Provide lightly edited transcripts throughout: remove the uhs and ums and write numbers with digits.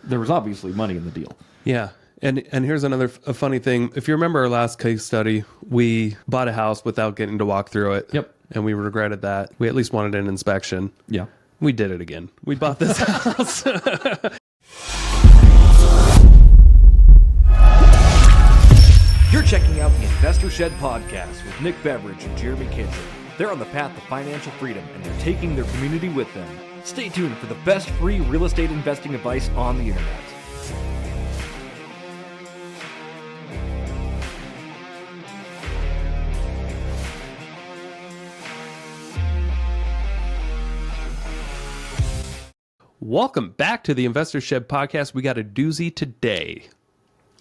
there was obviously money in the deal. Yeah. And here's a funny thing. If you remember our last case study, we bought a house without getting to walk through it. Yep. And we regretted that. We at least wanted an inspection. Yeah. We did it again. We bought this house. You're checking out the Investor Shed podcast with Nick Beveridge and Jeremy Kitchen. They're on the path to financial freedom and they're taking their community with them. Stay tuned for the best free real estate investing advice on the internet. Welcome back to the Investor Shed podcast. We got a doozy today.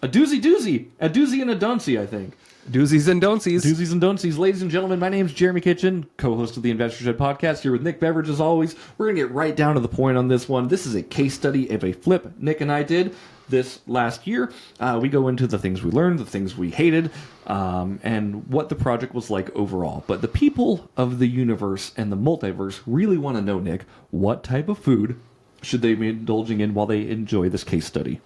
A doozy. A doozy and a duncy, I think. Doozies and don'tsies. Doozies and don'tsies. Ladies and gentlemen, my name's Jeremy Kitchen, co-host of the Investor Shed podcast, here with Nick Beveridge as always. We're going to get right down to the point on this one. This is a case study of a flip Nick and I did this last year. We go into the things we learned, the things we hated, and what the project was like overall. But the people of the universe and the multiverse really want to know, Nick, what type of food should they be indulging in while they enjoy this case study?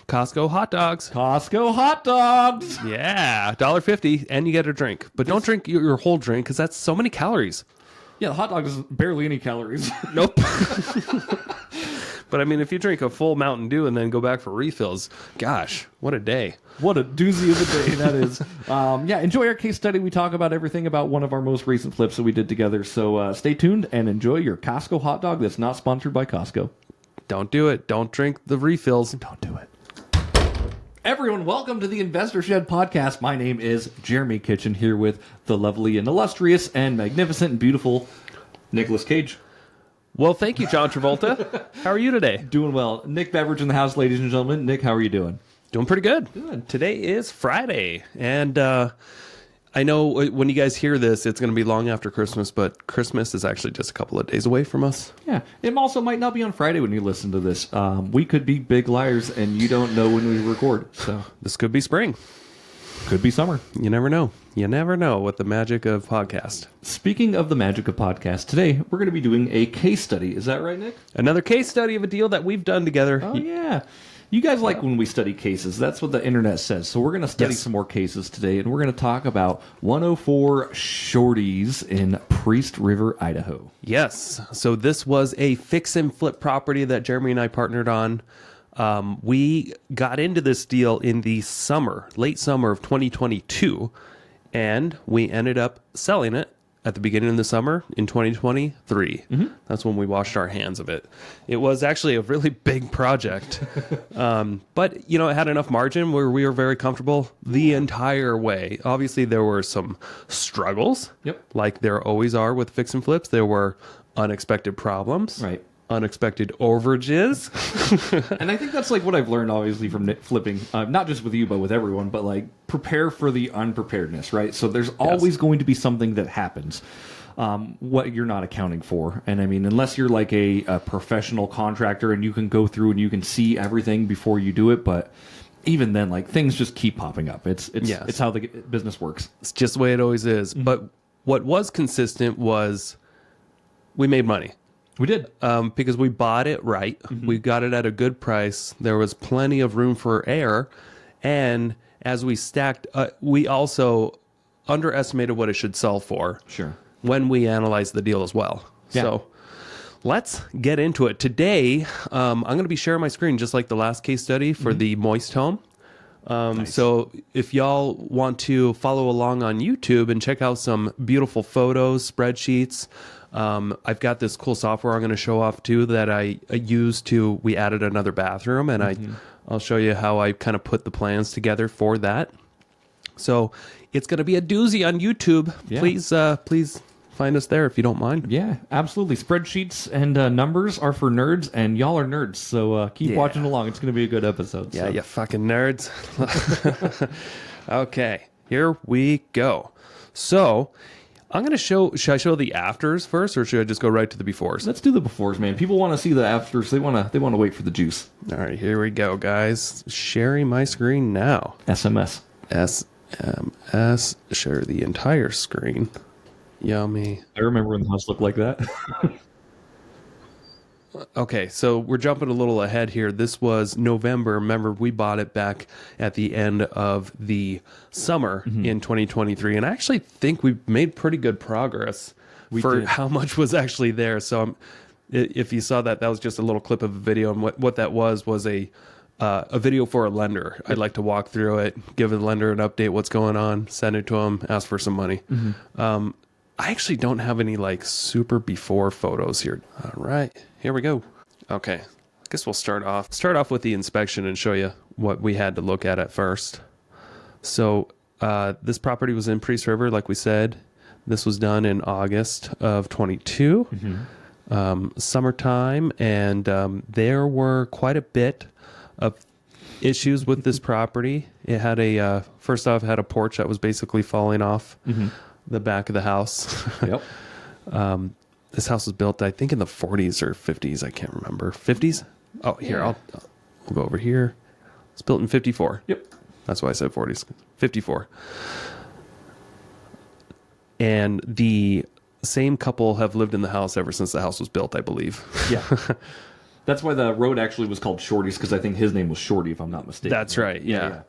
Costco hot dogs. Costco hot dogs! Yeah, $1.50, and you get a drink. But don't drink your whole drink, because that's so many calories. Yeah, the hot dog is barely any calories. Nope. But I mean, if you drink a full Mountain Dew and then go back for refills, gosh, what a day. What a doozy of a day that is. Yeah, enjoy our case study. We talk about everything about one of our most recent flips that we did together. So stay tuned and enjoy your Costco hot dog that's not sponsored by Costco. Don't do it. Don't drink the refills. Don't do it. Everyone, welcome to the Investor Shed podcast. My name is Jeremy Kitchen, here with the lovely and illustrious and magnificent and beautiful Nicolas Cage. Well, thank you, John Travolta. How are you today? Doing well. Nick Beveridge in the house, ladies and gentlemen. Nick, how are you doing? Doing pretty good. Good. Today is Friday, and I know when you guys hear this, it's going to be long after Christmas, but Christmas is actually just a couple of days away from us. Yeah, it also might not be on Friday when you listen to this. We could be big liars, and you don't know when we record. So This could be spring. could be summer. You never know. You never know with the magic of podcast. Speaking of the magic of podcast, today we're going to be doing a case study. Is that right, Nick? Another case study of a deal that we've done together. Oh, yeah. You guys like when we study cases. That's what the internet says. So we're going to study Yes. some more cases today, and we're going to talk about 104 Shorties in Priest River, Idaho. Yes. So this was a fix and flip property that Jeremy and I partnered on. We got into this deal in the late summer of 2022, and we ended up selling it at the beginning of the summer in 2023. That's when we washed our hands of it. It was actually a really big project, but it had enough margin where we were very comfortable the entire way. Obviously, there were some struggles, like there always are with fix and flips. There were unexpected problems, Right. unexpected overages. And I think that's like what I've learned, obviously, from flipping, not just with you, but with everyone, but like prepare for the unpreparedness, right? So there's always going to be something that happens, what you're not accounting for. And I mean, unless you're like a professional contractor and you can go through and you can see everything before you do it, but even then, like things just keep popping up. It's how the business works. It's just the way it always is. But what was consistent was we made money. We did. Because we bought it right. We got it at a good price. There was plenty of room for error. And as we stacked, we also underestimated what it should sell for. Sure. When we analyzed the deal as well. Yeah. So let's get into it. Today, I'm going to be sharing my screen just like the last case study for the moist home. Nice. So if y'all want to follow along on YouTube and check out some beautiful photos, spreadsheets, I've got this cool software I'm going to show off too that I used we added another bathroom, and I'll show you how I kind of put the plans together for that. So it's going to be a doozy on YouTube. Yeah. Please find us there if you don't mind. Yeah, absolutely. Spreadsheets and numbers are for nerds, and y'all are nerds. So keep watching along. It's going to be a good episode. Yeah, so. you fucking nerds. Okay, here we go. So I'm going to should I show the afters first, or should I just go right to the befores? Let's do the befores, man. People want to see the afters. They want to wait for the juice. All right, here we go, guys. Sharing my screen now. SMS. SMS. Share the entire screen. Yummy. I remember when the house looked like that. Okay, so we're jumping a little ahead here. This was November. Remember, we bought it back at the end of the summer in 2023, and I actually think we've made pretty good progress for how much was actually there. So if you saw that, that was just a little clip of a video, and what that was a video for a lender. I'd like to walk through it, give the lender an update, what's going on, send it to them, ask for some money. I actually don't have any like super before photos here. All right, here we go. Okay, I guess we'll start off with the inspection and show you what we had to look at first. So this property was in Priest River, like we said. This was done in August of 22, summertime, and there were quite a bit of issues with this property. It had first off, it had a porch that was basically falling off the back of the house. Yep. This house was built, I think, in the 40s or 50s. I can't remember. 50s? Oh, here, we'll go over here. It's built in 54. Yep. That's why I said 40s. 54. And the same couple have lived in the house ever since the house was built, I believe. Yeah. That's why the road actually was called Shorty's, because I think his name was Shorty, if I'm not mistaken. That's right, yeah.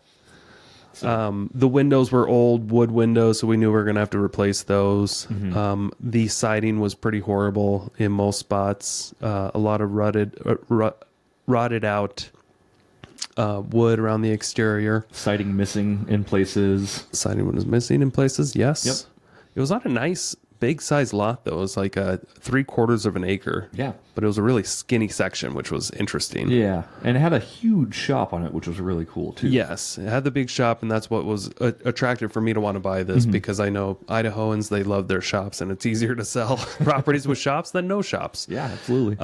So. The windows were old wood windows, so we knew we were going to have to replace those. The siding was pretty horrible in most spots. A lot of rotted out wood around the exterior. Siding missing in places. Siding was missing in places, yes. Yep. It was on a nice big size lot, though. It was like 3/4 of an acre. Yeah. But it was a really skinny section, which was interesting. Yeah. And it had a huge shop on it, which was really cool, too. Yes. It had the big shop, and that's what was attractive for me to want to buy this, because I know Idahoans, they love their shops, and it's easier to sell properties with shops than no shops. Yeah, absolutely.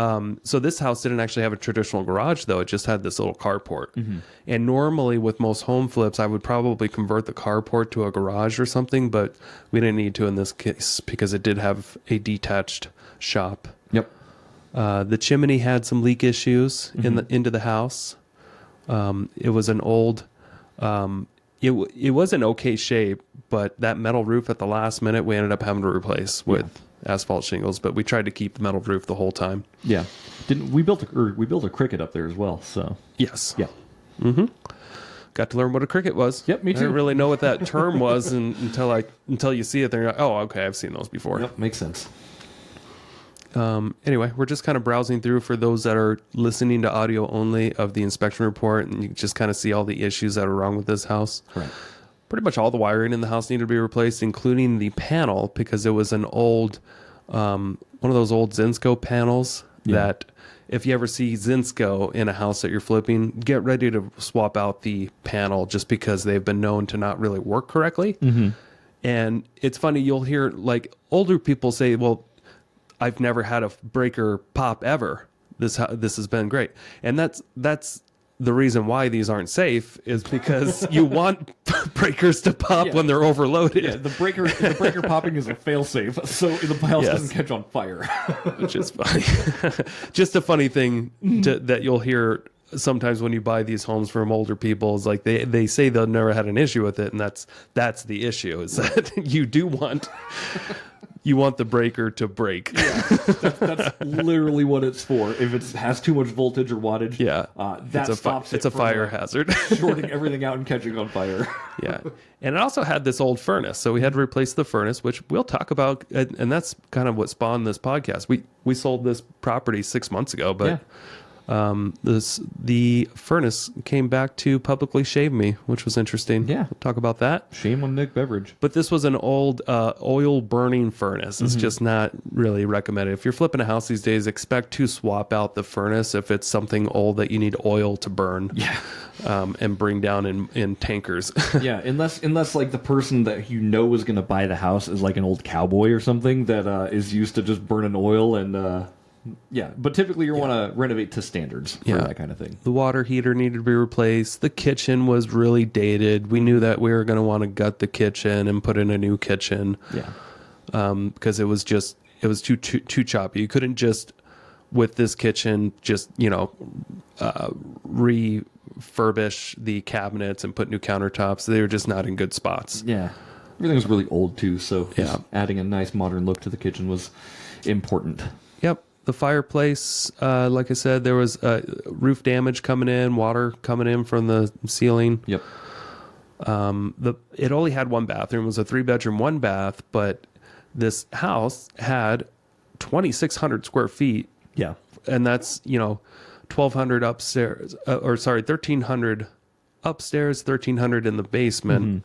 So this house didn't actually have a traditional garage, though. It just had this little carport. And normally with most home flips, I would probably convert the carport to a garage or something, but we didn't need to in this case because it did have a detached shop. Yep. The chimney had some leak issues into the house. It was an old, it was in okay shape, but that metal roof at the last minute we ended up having to replace with asphalt shingles. But we tried to keep the metal roof the whole time. Yeah. We built a cricket up there as well. So Yes. yeah. Got to learn what a cricket was. Yep, me I too. didn't really know what that term was until you see it. Then you're like, oh, okay, I've seen those before. Yep, makes sense. Anyway, we're just kind of browsing through for those that are listening to audio only of the inspection report, and you just kind of see all the issues that are wrong with this house. Right. Pretty much all the wiring in the house needed to be replaced, including the panel, because it was an old, one of those old Zinsco panels that if you ever see Zinsco in a house that you're flipping, get ready to swap out the panel just because they've been known to not really work correctly. And it's funny, you'll hear like older people say, well, I've never had a breaker pop ever. This has been great. And that's the reason why these aren't safe is because you want breakers to pop when they're overloaded. Yeah, the breaker popping is a fail-safe, so the house doesn't catch on fire. Which is funny. Just a funny thing that you'll hear sometimes when you buy these homes from older people is like they say they'll never had an issue with it, and that's the issue is that you want the breaker to break. Yeah, that's literally what it's for. If it has too much voltage or wattage, that stops it. It's a fire hazard. Shorting everything out and catching on fire. Yeah. And it also had this old furnace. So we had to replace the furnace, which we'll talk about. And that's kind of what spawned this podcast. We sold this property 6 months ago, but the furnace came back to publicly shave me, which was interesting. Yeah. We'll talk about that. Shame on Nick Beveridge. But this was an old oil burning furnace. It's just not really recommended. If you're flipping a house these days, expect to swap out the furnace if it's something old that you need oil to burn. Yeah. And bring down in tankers. Yeah, unless like the person that you know is going to buy the house is like an old cowboy or something that is used to just burning oil and but typically you want to renovate to standards for that kind of thing. The water heater needed to be replaced. The kitchen was really dated. We knew that we were going to want to gut the kitchen and put in a new kitchen. Yeah. Because it was too choppy. You couldn't just with this kitchen just, refurbish the cabinets and put new countertops. They were just not in good spots. Yeah. Everything was really old too, so adding a nice modern look to the kitchen was important. Yep. the fireplace, like I said, there was roof damage coming in, water coming in from the ceiling. Yep. It only had one bathroom. It was a 3-bedroom, 1 bath, but this house had 2,600 square feet. Yeah. And that's, 1,200 upstairs, 1,300 upstairs, 1,300 in the basement.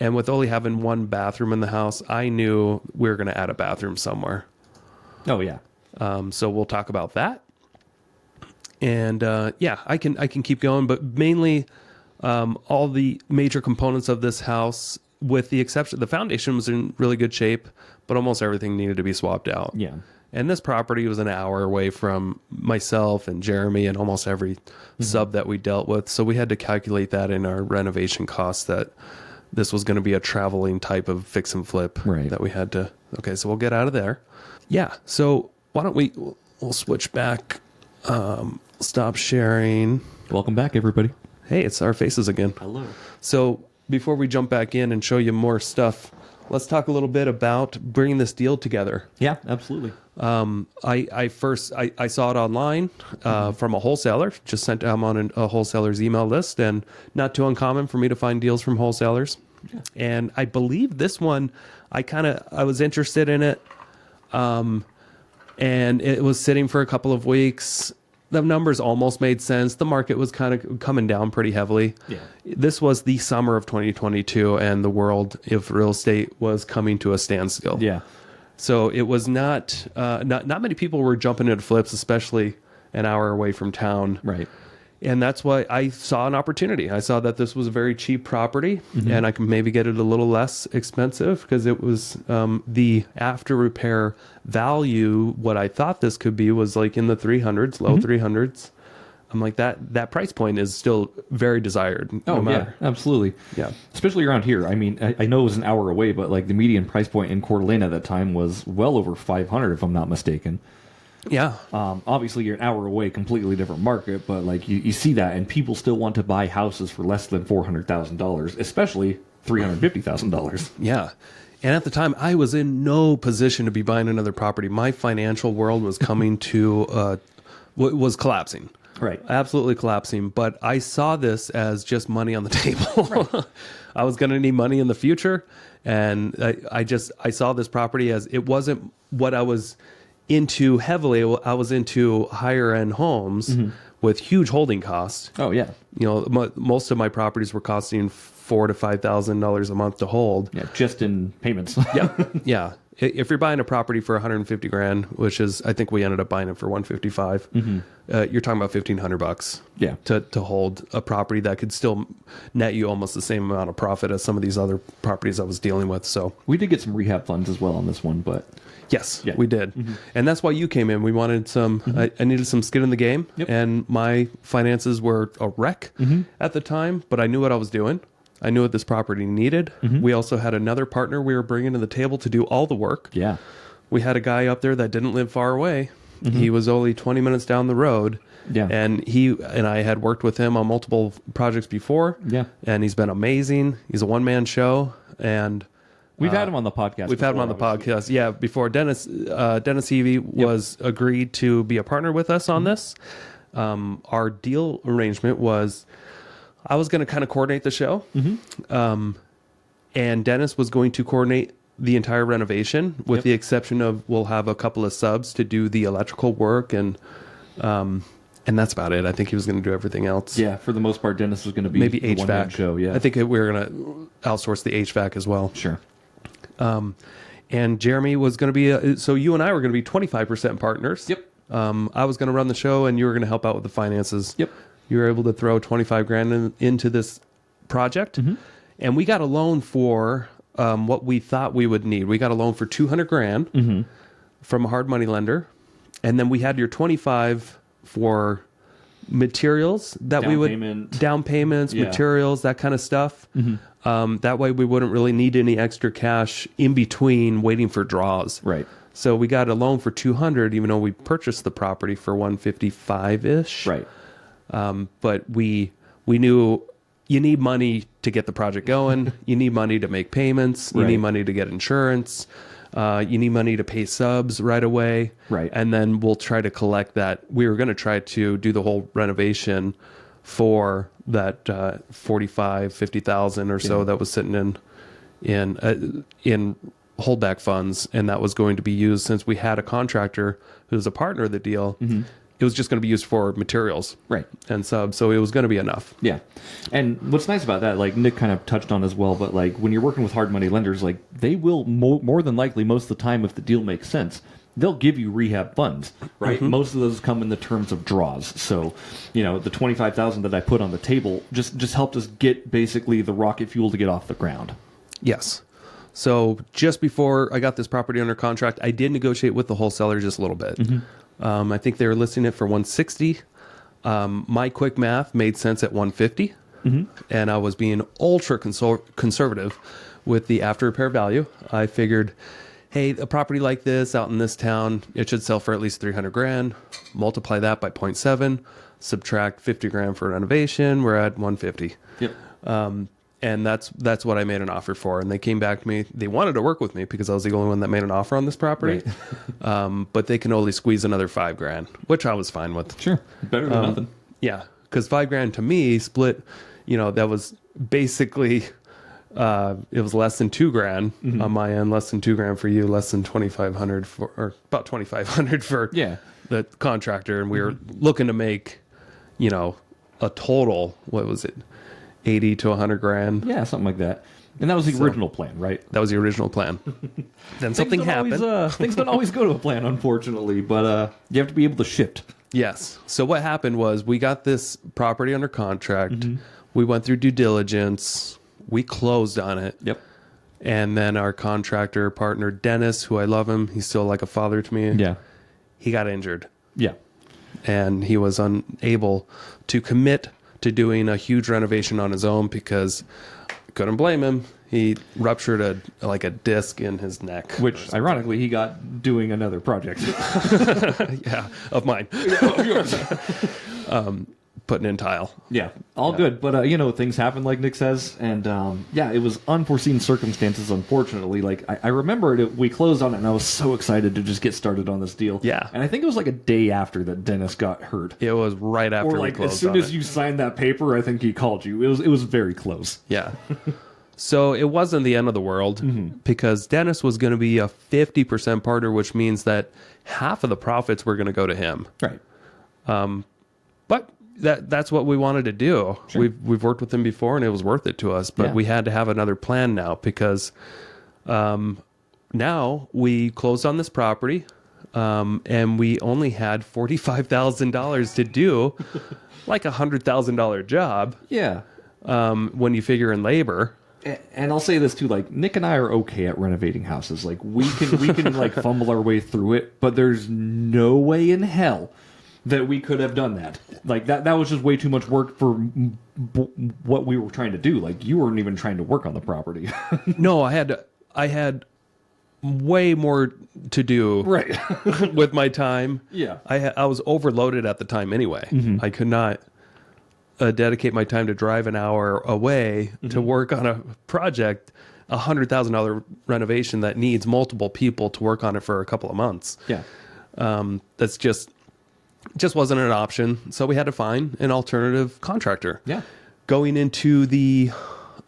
And with only having 1 bathroom in the house, I knew we were going to add a bathroom somewhere. Oh, yeah. So we'll talk about that. And I can keep going, but mainly all the major components of this house, with the exception, the foundation was in really good shape, but almost everything needed to be swapped out. Yeah. And this property was an hour away from myself and Jeremy and almost every sub that we dealt with. So we had to calculate that in our renovation costs, that this was going to be a traveling type of fix and flip that we had to. Okay, so we'll get out of there. Yeah. So why don't we'll switch back, stop sharing. Welcome back, everybody. Hey, it's our faces again. Hello. So before we jump back in and show you more stuff, let's talk a little bit about bringing this deal together. Yeah, absolutely. I saw it online from a wholesaler. Just sent them on a wholesaler's email list, and not too uncommon for me to find deals from wholesalers. Yeah. And I believe this one, I was interested in it, and it was sitting for a couple of weeks. The numbers almost made sense. The market was kind of coming down pretty heavily. Yeah. This was the summer of 2022, and the world of real estate was coming to a standstill. Yeah. So it was not many people were jumping into flips, especially an hour away from town. Right. And that's why I saw an opportunity. I saw that this was a very cheap property, and I could maybe get it a little less expensive, because it was the after repair value. What I thought this could be was like in the 300s, low 300s. I'm like, that price point is still very desired. Yeah, absolutely. Yeah. Especially around here. I mean, I know it was an hour away, but like the median price point in Coeur d'Alene at that time was well over 500, if I'm not mistaken. Yeah. Obviously, you're an hour away, completely different market, but like you see that, and people still want to buy houses for less than $400,000, especially $350,000. Yeah. And at the time, I was in no position to be buying another property. My financial world was coming to, was collapsing. Right. Absolutely collapsing. But I saw this as just money on the table. Right. I was going to need money in the future. And I saw this property as, it wasn't what I was into heavily. I was into higher end homes with huge holding costs. Oh, yeah. Most of my properties were costing $4,000 to $5,000 a month to hold. Yeah, just in payments. Yeah. If you're buying a property for $150,000, which is, I think we ended up buying it for $155,000, you're talking about $1,500. Yeah. To hold a property that could still net you almost the same amount of profit as some of these other properties I was dealing with. So we did get some rehab funds as well on this one, but yes, we did. And that's why you came in. We wanted some, I needed some skin in the game, and my finances were a wreck at the time, but I knew what I was doing. I knew what this property needed. We also had another partner we were bringing to the table to do all the work. Yeah. We had a guy up there that didn't live far away. He was only 20 minutes down the road. Yeah. And he and I had worked with him on multiple projects before. Yeah. And he's been amazing. He's a one-man show. And we've had him on the podcast. We've had him on the podcast. Yeah. Before Dennis Heavey was agreed to be a partner with us on this. Our deal arrangement was, I was going to kind of coordinate the show. And Dennis was going to coordinate the entire renovation, with the exception of, we'll have a couple of subs to do the electrical work, and that's about it. I think he was going to do everything else. Yeah, for the most part, Dennis was going to be maybe the one-man HVAC show. Yeah, I think we were going to outsource the HVAC as well. Sure. And Jeremy was going to be so you and I were going to be 25% partners. Yep. I was going to run the show, and you were going to help out with the finances. Yep. You were able to throw $25,000 into this project, and we got a loan for what we thought we would need. We got a loan for $200,000 from a hard money lender, and then we had your 25 for materials that down payments, materials, that kind of stuff. That way we wouldn't really need any extra cash in between waiting for draws. Right. So we got a loan for $200,000, even though we purchased the property for $155,000-ish. Right. But we knew you need money to get the project going. You need money to make payments. You need money to get insurance. You need money to pay subs right away. Right. And then we'll try to collect that. We were going to try to do the whole renovation for that 50,000 or so that was sitting in holdback funds, and that was going to be used, since we had a contractor who was a partner of the deal. It was just going to be used for materials, Right. and subs, so it was going to be enough. Yeah. And what's nice about that, like Nick kind of touched on as well, but like when you're working with hard money lenders, like they will more than likely, most of the time, if the deal makes sense, they'll give you rehab funds, right? Most of those come in the terms of draws. So, you know, the 25,000 that I put on the table just helped us get basically the rocket fuel to get off the ground. Yes. So just before I got this property under contract, I did negotiate with the wholesaler just a little bit. I think they were listing it for 160. My quick math made sense at 150, and I was being ultra conservative with the after repair value. I figured, hey, a property like this out in this town, it should sell for at least 300 grand. Multiply that by 0.7, subtract 50 grand for renovation. We're at 150. Yep. And that's what I made an offer for. And they came back to me. They wanted to work with me because I was the only one that made an offer on this property. Right. But they can only squeeze another 5 grand, which I was fine with. Sure. Better than nothing. Yeah, because 5 grand to me split, that was basically, it was less than 2 grand on my end, less than 2 grand for you, less than 2,500 or about 2,500 for the contractor. And we were looking to make, a total, what was it? 80 to 100 grand. Yeah, something like that. And that was the original plan, right? That was the original plan. Then something happened. Things don't always go to a plan, unfortunately, but you have to be able to shift. Yes. So what happened was we got this property under contract. We went through due diligence. We closed on it. Yep. And then our contractor partner, Dennis, who I love him, he's still like a father to me. Yeah. He got injured. Yeah. And he was unable to commit to doing a huge renovation on his own because couldn't blame him. He ruptured a disc in his neck. Which, ironically, he got doing another project. Yeah, of mine. Putting in tile. Yeah, all good. But, things happen, like Nick says. And, it was unforeseen circumstances, unfortunately. Like, I remember we closed on it, and I was so excited to just get started on this deal. Yeah. And I think it was like a day after that Dennis got hurt. It was right after or we closed as soon on as it. you signed that paper, I think he called you. It was very close. Yeah. So it wasn't the end of the world because Dennis was going to be a 50% partner, which means that half of the profits were going to go to him. Right. But that's what we wanted to do. Sure. We've worked with him before, and it was worth it to us. But we had to have another plan now because now we closed on this property, and we only had $45,000 to do like $100,000 job. Yeah. When you figure in labor. And I'll say this too, like Nick and I are okay at renovating houses. Like we can like fumble our way through it, but there's no way in hell that we could have done that. Like that was just way too much work for what we were trying to do. Like you weren't even trying to work on the property. No, I had way more to do Right. with my time. Yeah. I was overloaded at the time anyway. I could not dedicate my time to drive an hour away to work on a project, $100,000 renovation that needs multiple people to work on it for a couple of months. Yeah. That's just wasn't an option. So we had to find an alternative contractor. Yeah. Going into the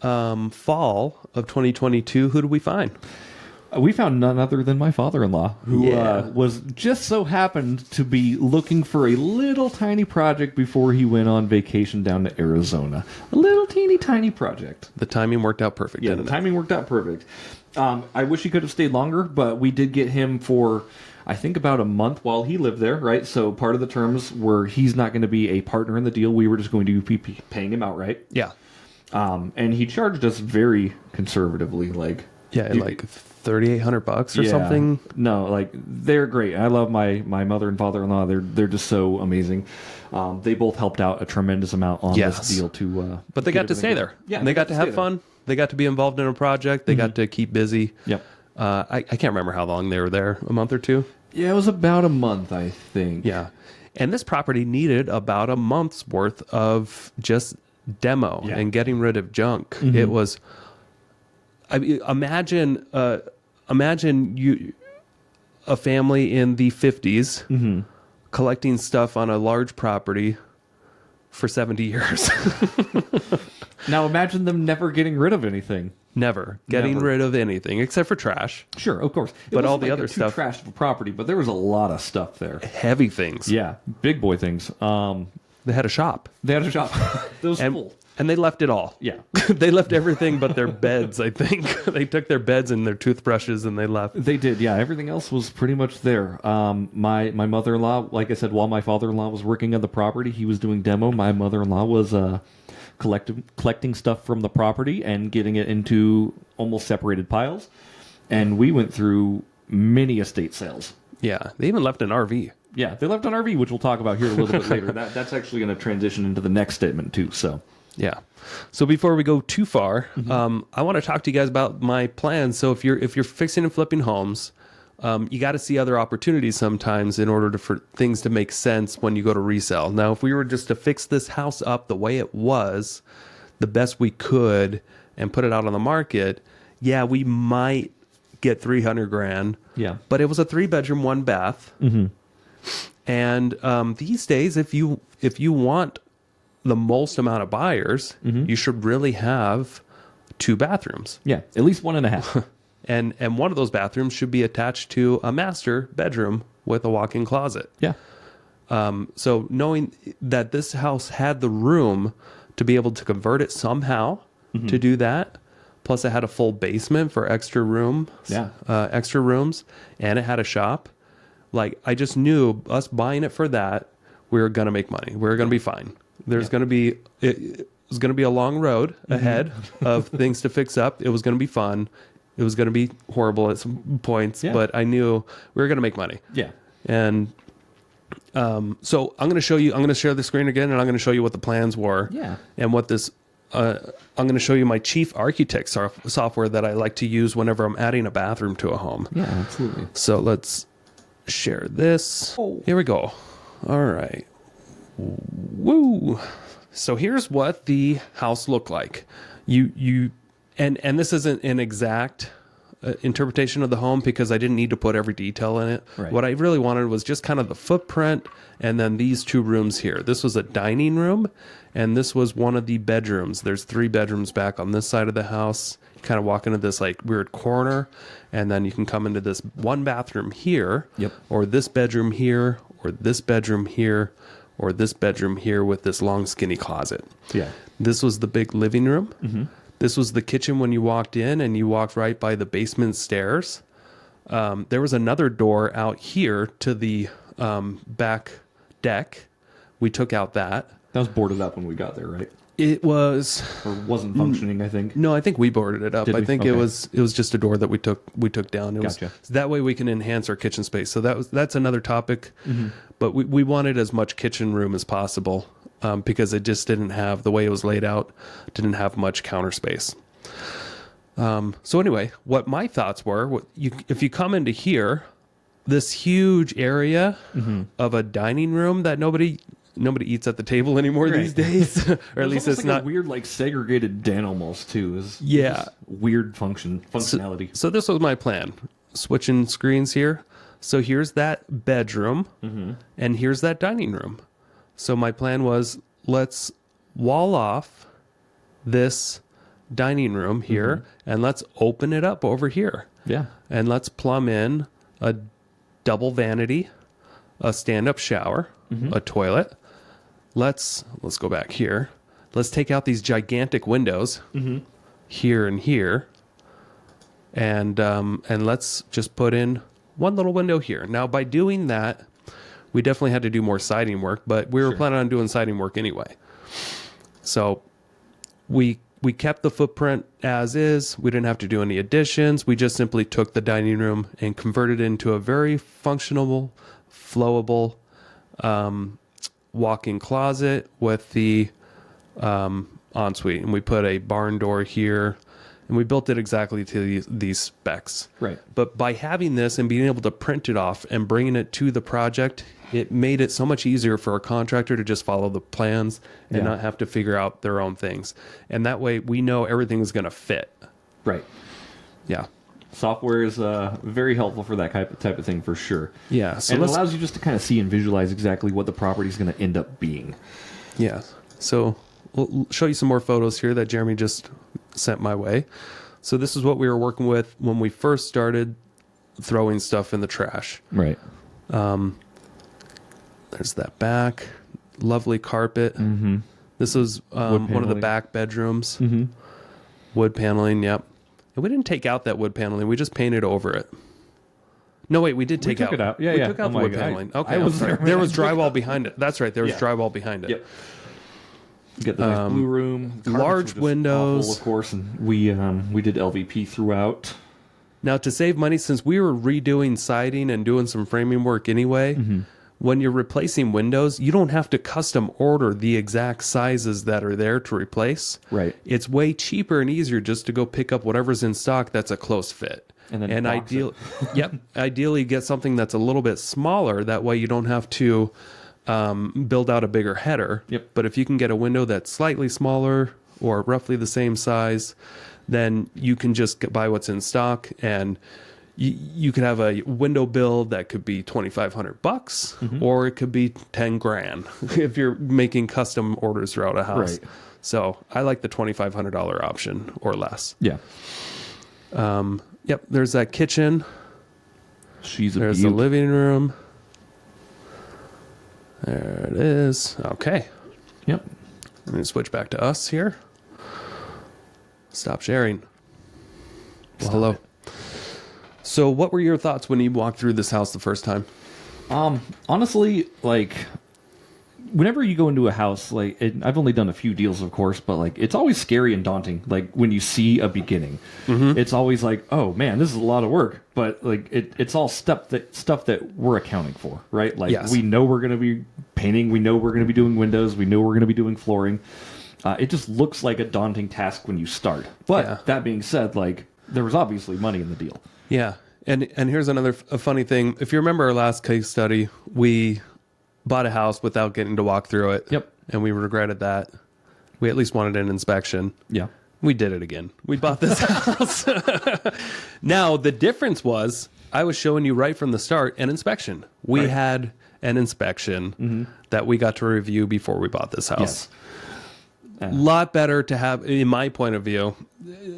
fall of 2022, who did we find? We found none other than my father-in-law, who Yeah. was just so happened to be looking for a little tiny project before he went on vacation down to Arizona. A little teeny tiny project. The timing worked out perfect. Yeah, didn't the it? timing worked out perfect. I wish he could have stayed longer, but we did get him for, I think, about a month while he lived there, right? So part of the terms were he's not going to be a partner in the deal. We were just going to be paying him outright. Yeah. And he charged us very conservatively, like... Yeah, like $3,800 or Yeah. something. No, like they're great. I love my mother and father-in-law. They're just so amazing. They both helped out a tremendous amount on Yes. this deal to. But they got to stay there. Yeah, And they got to have fun. They got to be involved in a project. They got to keep busy. Yep. I can't remember how long they were there. A month or two? Yeah, it was about a month, I think. Yeah. And this property needed about a month's worth of just demo and getting rid of junk. It was... imagine a imagine a family in the 50s collecting stuff on a large property for 70 years. Now imagine them never getting rid of anything. Never getting rid of anything except for trash. Sure, of course. But all the other stuff. Trash of a property, but there was a lot of stuff there. Heavy things. Yeah, big boy things. They had a shop. They had a shop. It was full. And they left it all. Yeah. They left everything but their beds, I think. They took their beds and their toothbrushes and they left. They did, yeah. Everything else was pretty much there. My mother-in-law, like I said, while my father-in-law was working on the property, he was doing demo. My mother-in-law was collecting stuff from the property and getting it into almost separated piles. And we went through many estate sales. Yeah. They even left an RV. Yeah, they left an RV, which we'll talk about here a little bit later. That's actually going to transition into the next statement, too, so... Yeah. So before we go too far, I want to talk to you guys about my plans. So if you're fixing and flipping homes, you got to see other opportunities sometimes in order for things to make sense when you go to resell. Now, if we were just to fix this house up the way it was, the best we could, and put it out on the market, yeah, we might get $300,000. Yeah. But it was a 3-bedroom, 1 bath. And these days, if you want the most amount of buyers, you should really have 2 bathrooms. Yeah, at least 1.5. And one of those bathrooms should be attached to a master bedroom with a walk-in closet. Yeah. So knowing that this house had the room to be able to convert it somehow to do that, plus it had a full basement for extra rooms, and it had a shop. Like, I just knew us buying it for that, we were going to make money. We were going to be fine. There's going to be, it was going to be a long road ahead of things to fix up. It was going to be fun. It was going to be horrible at some points, but I knew we were going to make money. Yeah. And so I'm going to share the screen again, and I'm going to show you what the plans were. Yeah. And what this, I'm going to show you my Chief Architect software that I like to use whenever I'm adding a bathroom to a home. Yeah, absolutely. So let's share this. Oh. Here we go. All right. Woo! So here's what the house looked like. And this isn't an exact interpretation of the home because I didn't need to put every detail in it. Right. What I really wanted was just kind of the footprint and then these 2 rooms here. This was a dining room and this was one of the bedrooms. There's 3 bedrooms back on this side of the house. You kind of walk into this like weird corner and then you can come into this 1 bathroom here, or this bedroom here, or this bedroom here, or this bedroom here with this long skinny closet. Yeah. This was the big living room. This was the kitchen when you walked in, and you walked right by the basement stairs. There was another door out here to the back deck. We took out that. That was boarded up when we got there, right? It was, or wasn't functioning. I think. No, I think we boarded it up. Did I we? think Okay. it was just a door that we took down. It Gotcha. was so that way we can enhance our kitchen space. So that's another topic. But we wanted as much kitchen room as possible because it just didn't have, the way it was laid out, didn't have much counter space. So anyway, what my thoughts were, if you come into here, this huge area of a dining room that nobody eats at the table anymore these days, or at least it's like not a weird, like segregated den almost too. Is weird functionality. So this was my plan. Switching screens here. So here's that bedroom, and here's that dining room. So my plan was, let's wall off this dining room here, and let's open it up over here. Yeah. And let's plumb in a double vanity, a stand-up shower, a toilet. Let's go back here. Let's take out these gigantic windows here and here, and let's just put in one little window here. Now, by doing that, we definitely had to do more siding work, but we were planning on doing siding work anyway. So we kept the footprint as is. We didn't have to do any additions. We just simply took the dining room and converted it into a very functional, flowable walk-in closet with the ensuite. And we put a barn door here, and we built it exactly to these specs. Right. But by having this and being able to print it off and bringing it to the project, it made it so much easier for a contractor to just follow the plans and not have to figure out their own things. And that way we know everything is going to fit. Right. Yeah. Software is very helpful for that type of thing for sure. Yeah. So and it allows you just to kind of see and visualize exactly what the property is going to end up being. Yeah. So we'll show you some more photos here that Jeremy just sent my way. So this is what we were working with when we first started throwing stuff in the trash. Right. There's that back. Lovely carpet. Mm-hmm. This is one of the back bedrooms. Mm-hmm. Wood paneling, yep. And we didn't take out that wood paneling. We just painted over it. No, wait, we did take took it out. Yeah, we yeah. took out Oh the my wood God. paneling. Okay, I was there. there was drywall behind it. That's right. There was Yeah. drywall behind it. Yep. You get the nice blue room. The carpets large were just windows. awful, of course, and we did LVP throughout. Now, to save money, since we were redoing siding and doing some framing work anyway, when you're replacing windows, you don't have to custom order the exact sizes that are there to replace. Right. It's way cheaper and easier just to go pick up whatever's in stock that's a close fit. And then box it. Ideally get something that's a little bit smaller. That way you don't have to build out a bigger header. Yep. But if you can get a window that's slightly smaller or roughly the same size, then you can just buy what's in stock, and you could have a window build that could be $2,500, or it could be 10 grand if you're making custom orders throughout a house. Right. So I like the $2,500 option or less. Yeah. Yep. There's that kitchen. She's a There's beaut. the living room. There it is. Okay. Yep. Let me switch back to us here. Stop sharing. Well, hello. So what were your thoughts when you walked through this house the first time? Honestly, like, whenever you go into a house, like, I've only done a few deals, of course, but like, it's always scary and daunting. Like when you see a beginning, it's always like, oh man, this is a lot of work. But like, it's all stuff that we're accounting for, right? Like, Yes. we know we're going to be painting, we know we're going to be doing windows, we know we're going to be doing flooring. It just looks like a daunting task when you start. But that being said, like, there was obviously money in the deal. Yeah. And here's another funny thing. If you remember our last case study, we bought a house without getting to walk through it. Yep. And we regretted that. We at least wanted an inspection. Yeah. We did it again. We bought this house. Now, the difference was I was showing you right from the start an inspection. We had an inspection that we got to review before we bought this house. Yes. A lot better to have, in my point of view,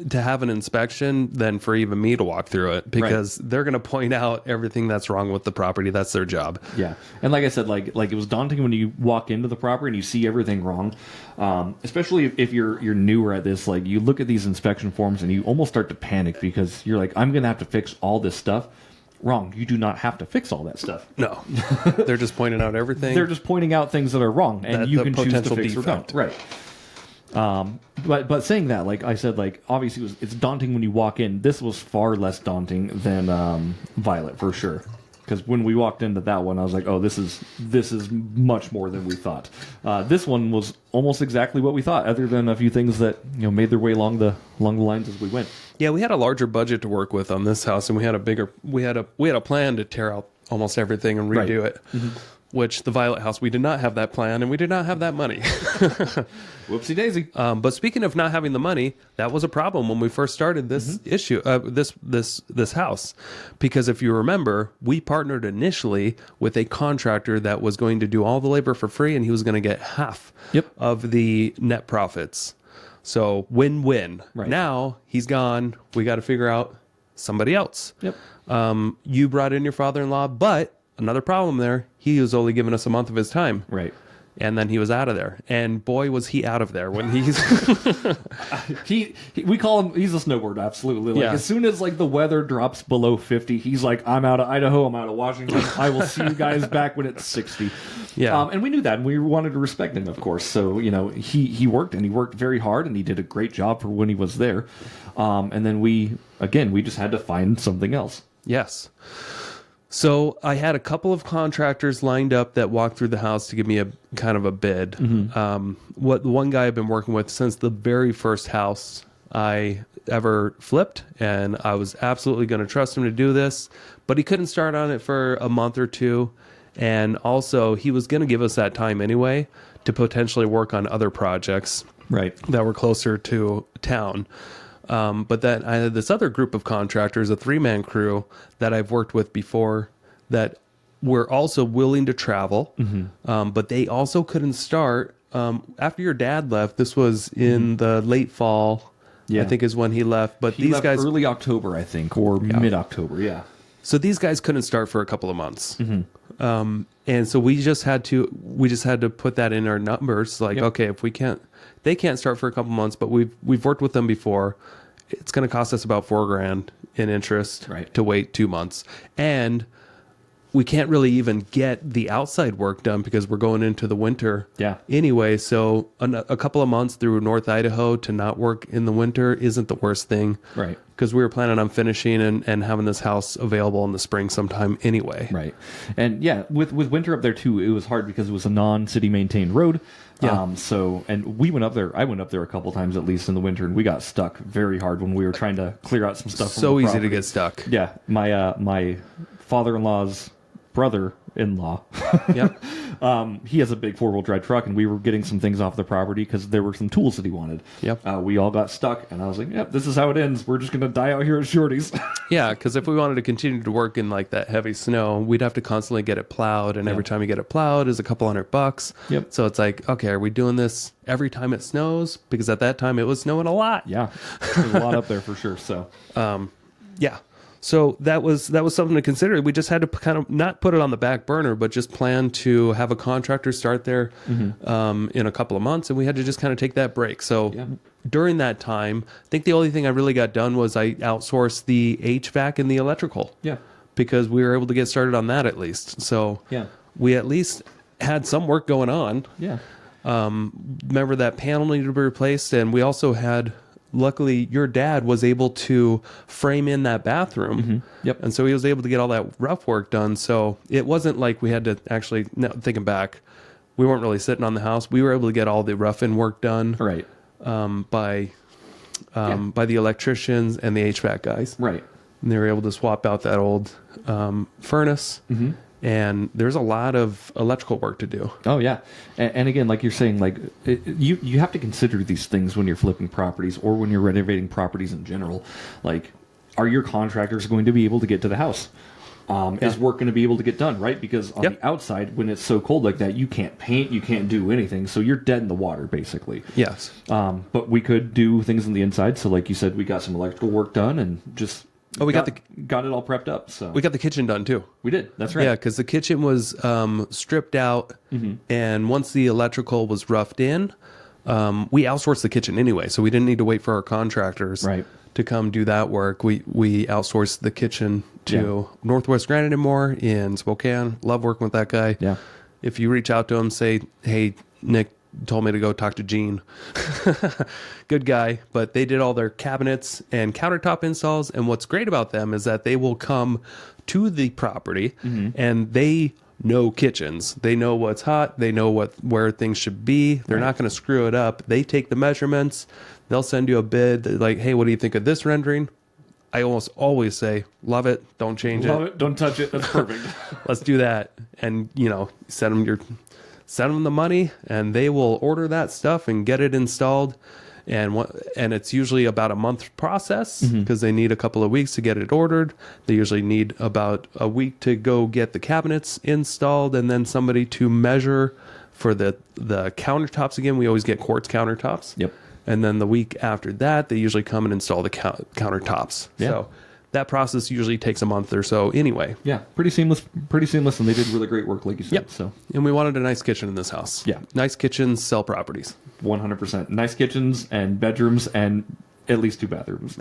to have an inspection than for even me to walk through it, because they're going to point out everything that's wrong with the property. That's their job. Yeah. And like I said, like it was daunting when you walk into the property and you see everything wrong. Especially if you're newer at this, like, you look at these inspection forms and you almost start to panic because you're like, I'm going to have to fix all this stuff. Wrong. You do not have to fix all that stuff. No. They're just pointing out everything. They're just pointing out things that are wrong, and That you the can choose to potential fix defect. or don't. Right. But saying that, like I said, like, obviously it's daunting when you walk in. This was far less daunting than Violet, for sure. Because when we walked into that one, I was like, oh, this is much more than we thought. This one was almost exactly what we thought, other than a few things that, you know, made their way along the lines as we went. Yeah, we had a larger budget to work with on this house, and we had a plan to tear out almost everything and redo it. Which the Violet house, we did not have that plan, and we did not have that money. Whoopsie daisy. But speaking of not having the money, that was a problem when we first started this issue, this house, because if you remember, we partnered initially with a contractor that was going to do all the labor for free, and he was going to get half of the net profits. So win-win. Right. Now he's gone. We got to figure out somebody else. Yep. You brought in your father-in-law, but another problem there. He was only giving us a month of his time. Right. And then he was out of there. And boy, was he out of there when he's... we call him, he's a snowboarder, absolutely. Like, as soon as, like, the weather drops below 50, he's like, I'm out of Idaho, I'm out of Washington, I will see you guys back when it's 60. Yeah. And we knew that, and we wanted to respect him, of course. So, you know, he worked, and he worked very hard, and he did a great job for when he was there. And then we just had to find something else. Yes. So I had a couple of contractors lined up that walked through the house to give me a kind of a bid. What the one guy I've been working with since the very first house I ever flipped, and I was absolutely going to trust him to do this, but he couldn't start on it for a month or two. And also he was going to give us that time anyway to potentially work on other projects Right. that were closer to town. But then I had this other group of contractors, a 3-man crew that I've worked with before that were also willing to travel, but they also couldn't start. After your dad left, this was in the late fall, I think is when he left. But He these left guys, early October, I think, or mid-October, yeah. so these guys couldn't start for a couple of months. And so we just had to put that in our numbers. Like, okay, if they can't start for a couple months, but we've worked with them before. It's going to cost us about $4,000 in interest to wait 2 months. And we can't really even get the outside work done because we're going into the winter anyway. So a couple of months through North Idaho to not work in the winter isn't the worst thing. Right. Because we were planning on finishing and having this house available in the spring sometime anyway. Right. And with winter up there too, it was hard because it was a non-city maintained road. And we went up there. I went up there a couple times at least in the winter, and we got stuck very hard when we were trying to clear out some stuff. So easy to property. get stuck. Yeah. My father-in-law's brother-in-law. He has a big 4-wheel drive truck, and we were getting some things off the property because there were some tools that he wanted. We all got stuck, and I was like, "Yep, this is how it ends. We're just gonna die out here at Shorty's." Because if we wanted to continue to work in like that heavy snow, we'd have to constantly get it plowed, and every time you get it plowed is a couple $100. So it's like, okay, are we doing this every time it snows? Because at that time it was snowing a lot. There's a lot up there for sure. So So that was something to consider. We just had to kind of not put it on the back burner, but just plan to have a contractor start there in a couple of months, and we had to just kind of take that break. So during that time, I think the only thing I really got done was I outsourced the HVAC and the electrical. Because we were able to get started on that at least. So we at least had some work going on. Remember that panel needed to be replaced, and we also had. Luckily, your dad was able to frame in that bathroom. And so he was able to get all that rough work done. So it wasn't like we had to actually, now thinking back, we weren't really sitting on the house. We were able to get all the rough-in work done by the electricians and the HVAC guys. And they were able to swap out that old furnace. And there's a lot of electrical work to do. And again, like you're saying, like you have to consider these things when you're flipping properties or when you're renovating properties in general. Like, are your contractors going to be able to get to the house? Is work going to be able to get done, right? Because on the outside, when it's so cold like that, you can't paint, you can't do anything, so you're dead in the water, basically. But we could do things on the inside. So like you said, we got some electrical work done and just... we got it all prepped up. So we got the kitchen done too. We did. That's right. Yeah, because the kitchen was stripped out, and once the electrical was roughed in, we outsourced the kitchen anyway, so we didn't need to wait for our contractors to come do that work. We outsourced the kitchen to Northwest Granite & More in Spokane. Love working with that guy. If you reach out to him, say, "Hey, Nick told me to go talk to Gene." Good guy, but they did all their cabinets and countertop installs, and what's great about them is that they will come to the property and they know kitchens. They know what's hot, they know where things should be. They're not going to screw it up. They take the measurements, they'll send you a bid. They're like, "Hey, what do you think of this rendering?" I almost always say, "Love it, don't change it, don't touch it, that's perfect." Let's do that. And send them the money, and they will order that stuff and get it installed. And it's usually about a month process because they need a couple of weeks to get it ordered. They usually need about a week to go get the cabinets installed, and then somebody to measure for the countertops. Again, we always get quartz countertops. And then the week after that, they usually come and install the countertops. So that process usually takes a month or so anyway. Pretty seamless, and they did really great work, like you said. So, and we wanted a nice kitchen in this house. Nice kitchens sell properties. 100%. Nice kitchens and bedrooms and at least 2 bathrooms.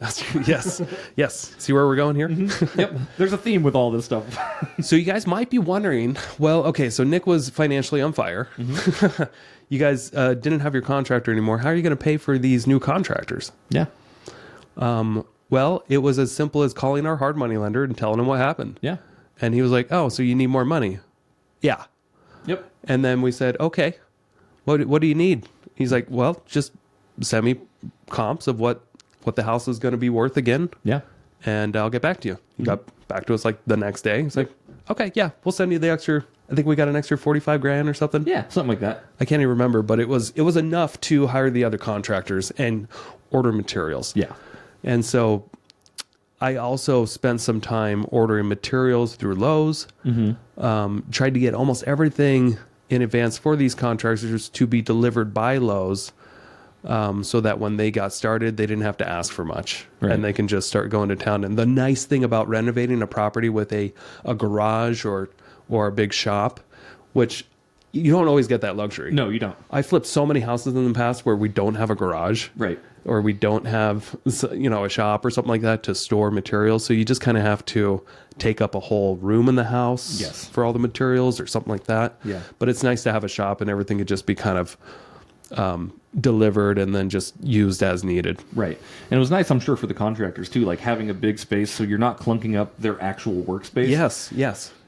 Yes. See where we're going here? There's a theme with all this stuff. So you guys might be wondering, well, okay, so Nick was financially on fire. You guys didn't have your contractor anymore. How are you going to pay for these new contractors? Well, it was as simple as calling our hard money lender and telling him what happened. And he was like, "Oh, so you need more money?" And then we said, "Okay, what do you need?" He's like, "Well, just send me comps of what the house is going to be worth again. And I'll get back to you." He got back to us like the next day. He's like, "Okay, yeah, we'll send you the extra. I think we got an extra $45,000 or something." Something like that. I can't even remember, but it was enough to hire the other contractors and order materials. And so I also spent some time ordering materials through Lowe's. Tried to get almost everything in advance for these contractors to be delivered by Lowe's, so that when they got started, they didn't have to ask for much, and they can just start going to town. And the nice thing about renovating a property with a garage or a big shop, which you don't always get that luxury. No, you don't. I flipped so many houses in the past where we don't have a garage. Right. Or we don't have, a shop or something like that to store materials. So you just kind of have to take up a whole room in the house for all the materials or something like that. Yeah. But it's nice to have a shop and everything could just be kind of delivered and then just used as needed. Right. And it was nice, I'm sure, for the contractors too, like having a big space so you're not clunking up their actual workspace. Yes.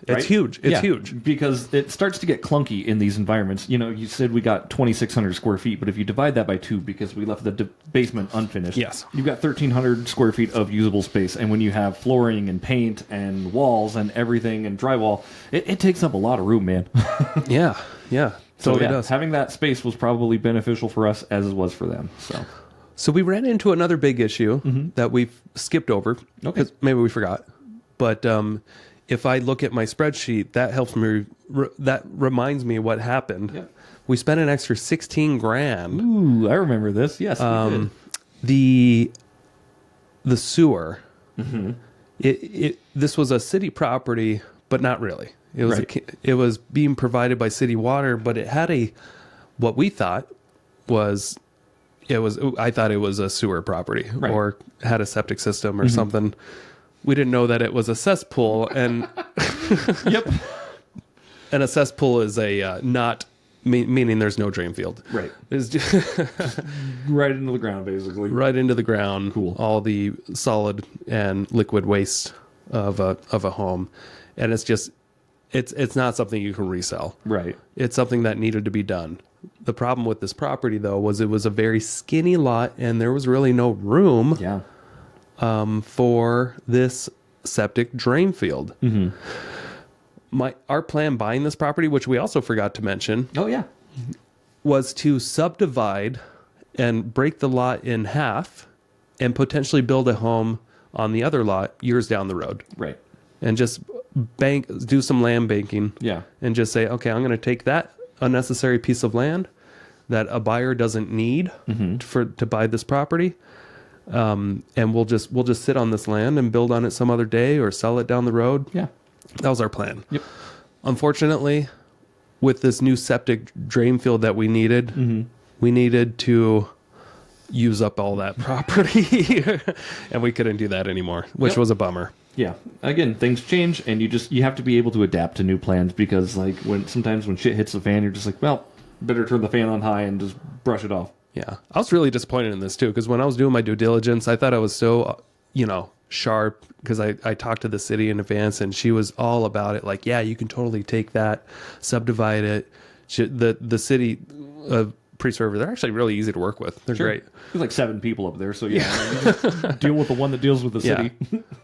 Right? It's huge. It's huge. Because it starts to get clunky in these environments. You said we got 2,600 square feet, but if you divide that by 2, because we left the basement unfinished, you've got 1,300 square feet of usable space. And when you have flooring and paint and walls and everything and drywall, it takes up a lot of room, man. Yeah. So it does. having that space was probably beneficial for us as it was for them. So we ran into another big issue that we've skipped over. Okay. Maybe we forgot. But if I look at my spreadsheet, that helps me. That reminds me what happened. Yep. We spent an extra $16,000. Ooh, I remember this. Yes, we did. The sewer. This was a city property, but not really. It was it was being provided by city water, but it had what we thought was I thought it was a sewer property or had a septic system or something. We didn't know that it was a cesspool, and and a cesspool is a meaning there's no drain field. Right. It's just right into the ground, basically. right into the ground. Cool. All the solid and liquid waste of a home, and it's just it's not something you can resell. Right. It's something that needed to be done. The problem with this property, though, was it was a very skinny lot, and there was really no room for this septic drain field. Our plan buying this property, which we also forgot to mention, was to subdivide and break the lot in half and potentially build a home on the other lot years down the road. Right. And just do some land banking. Yeah. And just say, okay, I'm going to take that unnecessary piece of land that a buyer doesn't need to buy this property. And we'll just sit on this land and build on it some other day or sell it down the road. Yeah. That was our plan. Yep. Unfortunately, with this new septic drain field that we needed, we needed to use up all that property and we couldn't do that anymore, which was a bummer. Yeah. Again, things change and you have to be able to adapt to new plans because sometimes when shit hits the fan, you're just like, well, better turn the fan on high and just brush it off. Yeah. I was really disappointed in this too, because when I was doing my due diligence, I thought I was so, sharp because I talked to the city in advance and she was all about it. Like, yeah, you can totally take that, subdivide it. The city pre-server, they're actually really easy to work with. They're great. There's like 7 people up there. So you just deal with the one that deals with the city.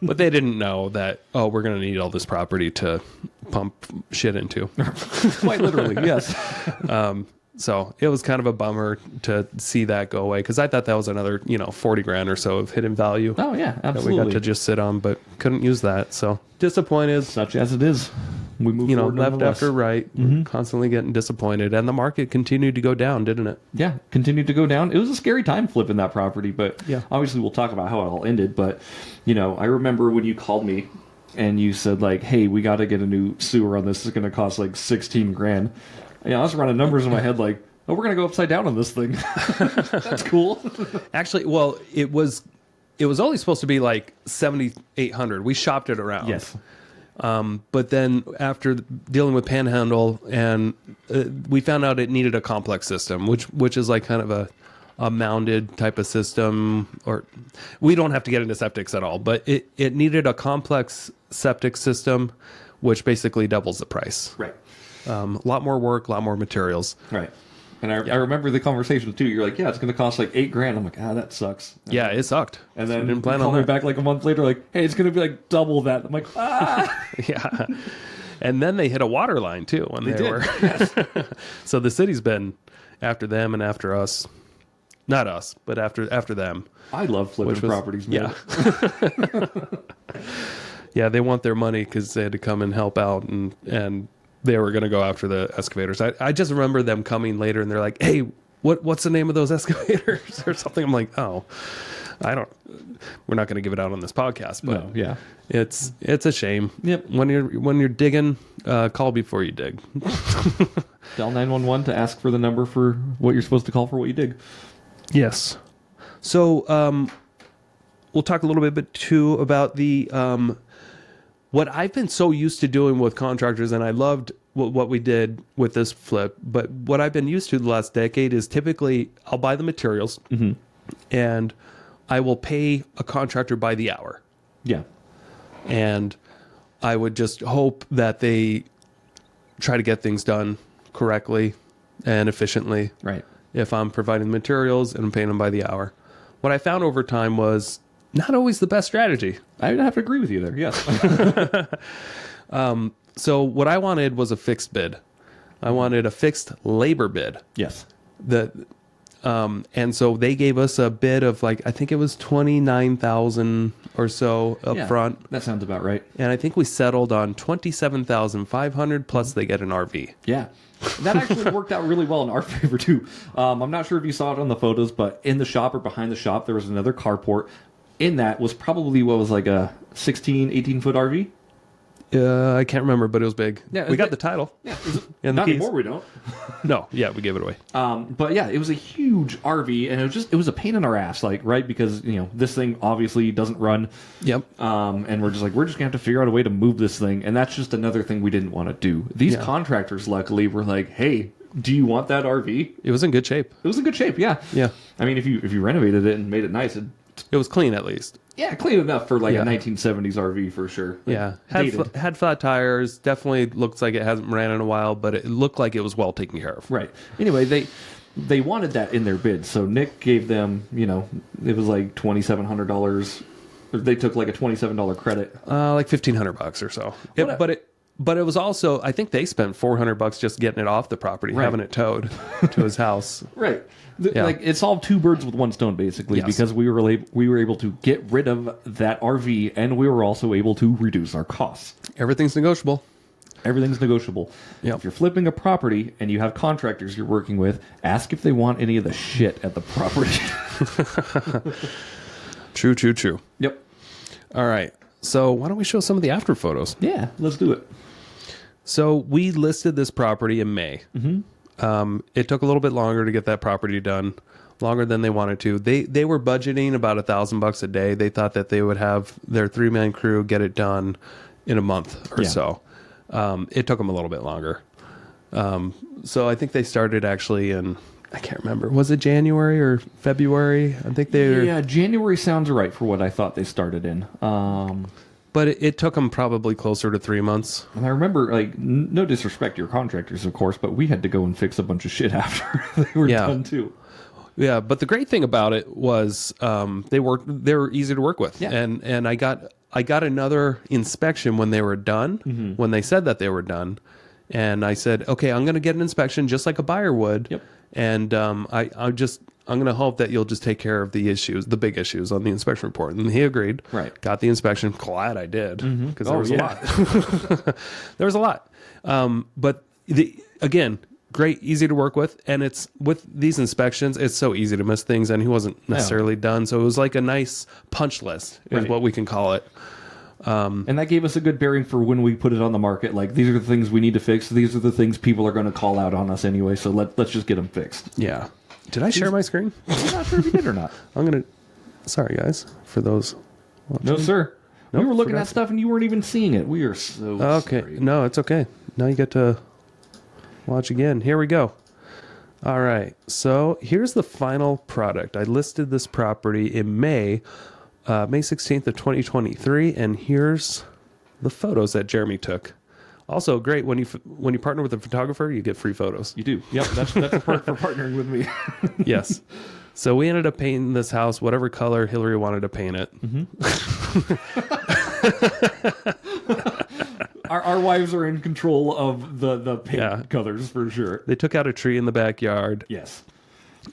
But they didn't know that, we're going to need all this property to pump shit into. Quite literally. Yes. So it was kind of a bummer to see that go away because I thought that was another, $40,000 or so of hidden value. Oh yeah, absolutely. That we got to just sit on, but couldn't use that. So disappointed. Such as it is. We moved forward left after right, constantly getting disappointed, and the market continued to go down, didn't it? Yeah, continued to go down. It was a scary time flipping that property, but obviously we'll talk about how it all ended. But I remember when you called me and you said like, "Hey, we got to get a new sewer on this. It's going to cost like $16,000." I was running numbers in my head like, "Oh, we're going to go upside down on this thing." That's cool. Actually, well, it was only supposed to be like $7,800. We shopped it around. Yes. But then after dealing with Panhandle, and we found out it needed a complex system, which is like kind of a mounded type of system, or we don't have to get into septics at all, but it needed a complex septic system, which basically doubles the price. Right. A lot more work, a lot more materials. Right. And I remember the conversation too. You're like, yeah, it's going to cost like $8,000. I'm like, that sucks. Yeah, it sucked. And then didn't plan call on me that. back like a month later, like, hey, it's going to be like double that. I'm like, Yeah. And then they hit a water line too when they did. were. So the city's been after them and after us. Not us, but after them. I love flipping properties, man. Yeah. Yeah, they want their money because they had to come and help out, and they were going to go after the excavators. I just remember them coming later, and they're like, "Hey, what's the name of those excavators?" or something. I'm like, "Oh, I don't. We're not going to give it out on this podcast." But No, yeah, it's a shame. Yep. When you're digging, call before you dig. dial 911 to ask for the number for what you're supposed to call for what you dig. Yes. So we'll talk a little bit too about the what I've been so used to doing with contractors, and I loved what we did with this flip. But what I've been used to the last decade is typically I'll buy the materials and I will pay a contractor by the hour. Yeah. And I would just hope that they try to get things done correctly and efficiently. Right. If I'm providing the materials and I'm paying them by the hour. What I found over time was not always the best strategy. I would have to agree with you there. Yes. So what I wanted was a fixed bid. I wanted a fixed labor bid. Yes. And so they gave us a bid of I think it was $29,000 or so up front. That sounds about right. And I think we settled on $27,500 plus they get an RV. Yeah. That actually worked out really well in our favor too. I'm not sure if you saw it on the photos, but in the shop or behind the shop, there was another carport. In that was probably what was like a 16, 18-foot RV. I can't remember, but it was big. Yeah, we got the title. Yeah, and not the keys. anymore. We don't. No, yeah, we gave it away. But yeah, it was a huge RV, and it was a pain in our ass, right? Because this thing obviously doesn't run. Yep. And we're just gonna have to figure out a way to move this thing, and that's just another thing we didn't want to do. These contractors, luckily, were like, "Hey, do you want that RV?" It was in good shape. It was in good shape. Yeah. Yeah. I mean, if you renovated it and made it nice, It was clean at least. yeah, clean enough for a 1970s RV for sure. Yeah. Dated. Had flat tires. Definitely looks like it hasn't ran in a while, but it looked like it was well taken care of. Right. Anyway, they wanted that in their bid, so Nick gave them, it was like $2,700. They took like a $27 credit. Like $1,500 or so. But it was also, I think they spent $400 just getting it off the property, having it towed to his house. Right. Like it solved two birds with one stone, basically, because we were able to get rid of that RV, and we were also able to reduce our costs. Everything's negotiable. Everything's negotiable. Yep. If you're flipping a property and you have contractors you're working with, ask if they want any of the shit at the property. True. Yep. All right. So why don't we show some of the after photos? Yeah, let's do it. So we listed this property in May. It took a little bit longer to get that property done, longer than they wanted to. They were budgeting about $1,000 a day. They thought that they would have their 3-man crew get it done in a month or so. It took them a little bit longer. So I think they started actually in, I can't remember, was it January or February? I think January sounds right for what I thought they started in. But it took them probably closer to 3 months. And I remember, no disrespect to your contractors, of course, but we had to go and fix a bunch of shit after they were done too. Yeah, but the great thing about it was they were easy to work with. Yeah. And I got another inspection when they were done, when they said that they were done. And I said, okay, I'm going to get an inspection just like a buyer would. Yep. And I'm going to hope that you'll just take care of the issues, the big issues on the inspection report. And he agreed. Right. Got the inspection. Glad I did, because there was a lot. There was a lot. But again, great, easy to work with. And it's with these inspections, it's so easy to miss things. And he wasn't necessarily done. So it was like a nice punch list is what we can call it. And that gave us a good bearing for when we put it on the market. Like, these are the things we need to fix. These are the things people are going to call out on us anyway. So let's just get them fixed. Yeah. Did I share my screen? I'm not sure if you did or not. Sorry guys, for those watching. No, sir. Nope, we were looking forgot. at stuff and you weren't even seeing it. We are so sorry. No, it's okay. Now you get to watch again. Here we go. All right. So here's the final product. I listed this property in May 16th of 2023, and here's the photos that Jeremy took. Also great, when you partner with a photographer, you get free photos. You do. Yep, that's a perk for partnering with me. Yes. So we ended up painting this house whatever color Hillary wanted to paint it. Our wives are in control of the paint colors for sure. They took out a tree in the backyard. Yes.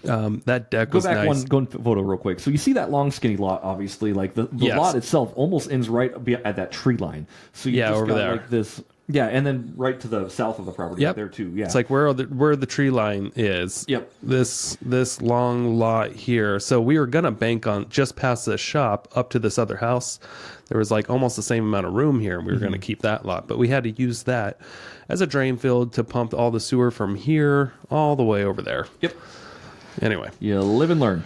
That deck Go was back nice. one photo real quick. So you see that long, skinny lot, obviously. Like the Yes. lot itself almost ends right at that tree line. So you Yeah, just over got there. like this. Yeah, and then right to the south of the property Yep. right there too. Yeah. It's like where the tree line is. Yep. This long lot here. So we were gonna bank on just past this shop up to this other house. There was like almost the same amount of room here, and we were gonna keep that lot, but we had to use that as a drain field to pump all the sewer from here all the way over there. Yep. Anyway. You live and learn.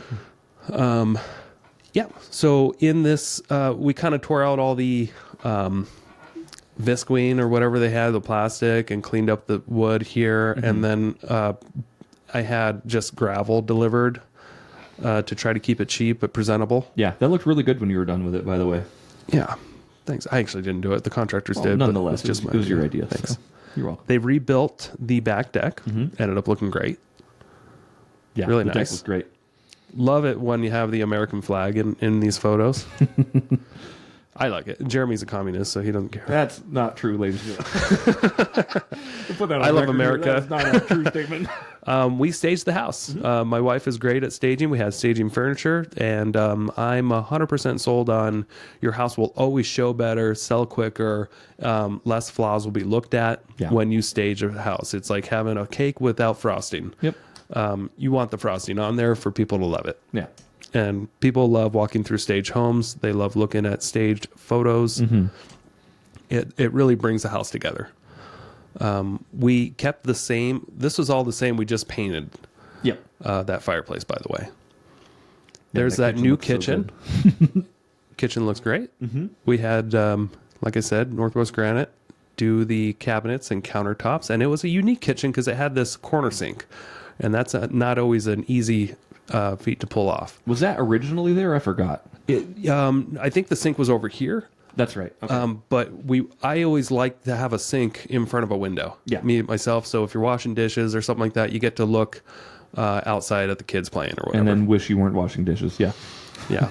Yeah. So in this, we kind of tore out all the visqueen or whatever they had, the plastic, and cleaned up the wood here. And then I had just gravel delivered to try to keep it cheap but presentable. Yeah, that looked really good when you were done with it, by the way. Yeah. Thanks. I actually didn't do it. The contractors did. But Nonetheless, it's just it was your idea. Thanks. So you're welcome. They rebuilt the back deck. Ended up looking great. Yeah, really the deck nice. was great. Love it when you have the American flag in these photos. I like it. Jeremy's a communist, so he doesn't care. That's not true, ladies and gentlemen. Put that on I love record here. America. That's not a true statement. We staged the house. My wife is great at staging. We had staging furniture, and I'm 100% sold on your house will always show better, sell quicker, less flaws will be looked at when you stage a house. It's like having a cake without frosting. Yep. You want the frosting on there for people to love it. Yeah. And people love walking through stage homes. They love looking at staged photos. It really brings the house together. We kept the same. This was all the same. We just painted Yep. that fireplace, by the way. There's that kitchen new looks so kitchen. Kitchen looks great. We had, like I said, Northwest Granite do the cabinets and countertops. And it was a unique kitchen because it had this corner sink. And that's not always an easy feat to pull off. Was that originally there? I forgot. I think the sink was over here. That's right. Okay. But I always like to have a sink in front of a window. Yeah. Me, myself. So if you're washing dishes or something like that, you get to look outside at the kids playing or whatever. And then wish you weren't washing dishes. Yeah. Yeah.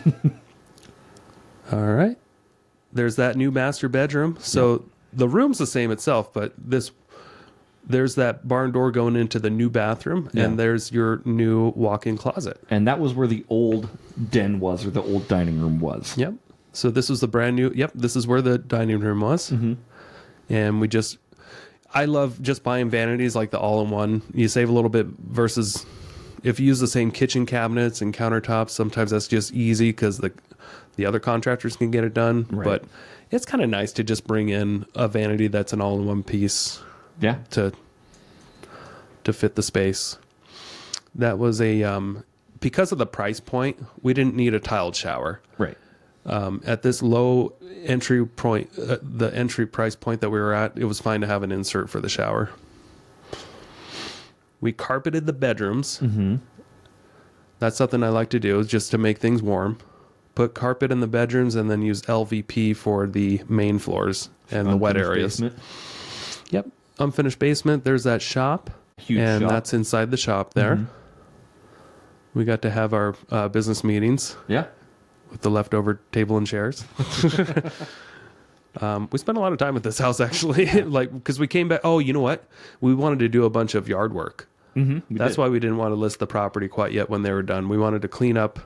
All right. There's that new master bedroom. So the room's the same itself, but there's that barn door going into the new bathroom, and there's your new walk-in closet. And that was where the old den was, or the old dining room was. Yep. So this was the brand new. Yep. This is where the dining room was. And I love just buying vanities like the all-in-one. You save a little bit versus if you use the same kitchen cabinets and countertops, sometimes that's just easy because the other contractors can get it done. Right. But it's kind of nice to just bring in a vanity that's an all-in-one piece. Yeah. To fit the space. That was because of the price point, we didn't need a tiled shower. Right. At this low entry point, the entry price point that we were at, it was fine to have an insert for the shower. We carpeted the bedrooms. That's something I like to do, is just to make things warm. Put carpet in the bedrooms and then use LVP for the main floors and the wet Unfinished areas. basement. Yep. Unfinished basement. There's that shop. Huge and shop. that's inside the shop there. We got to have our business meetings Yeah. with the leftover table and chairs. We spent a lot of time at this house, actually. Because we came back. Oh, you know what? We wanted to do a bunch of yard work. That's why we didn't want to list the property quite yet when they were done. We wanted to clean up,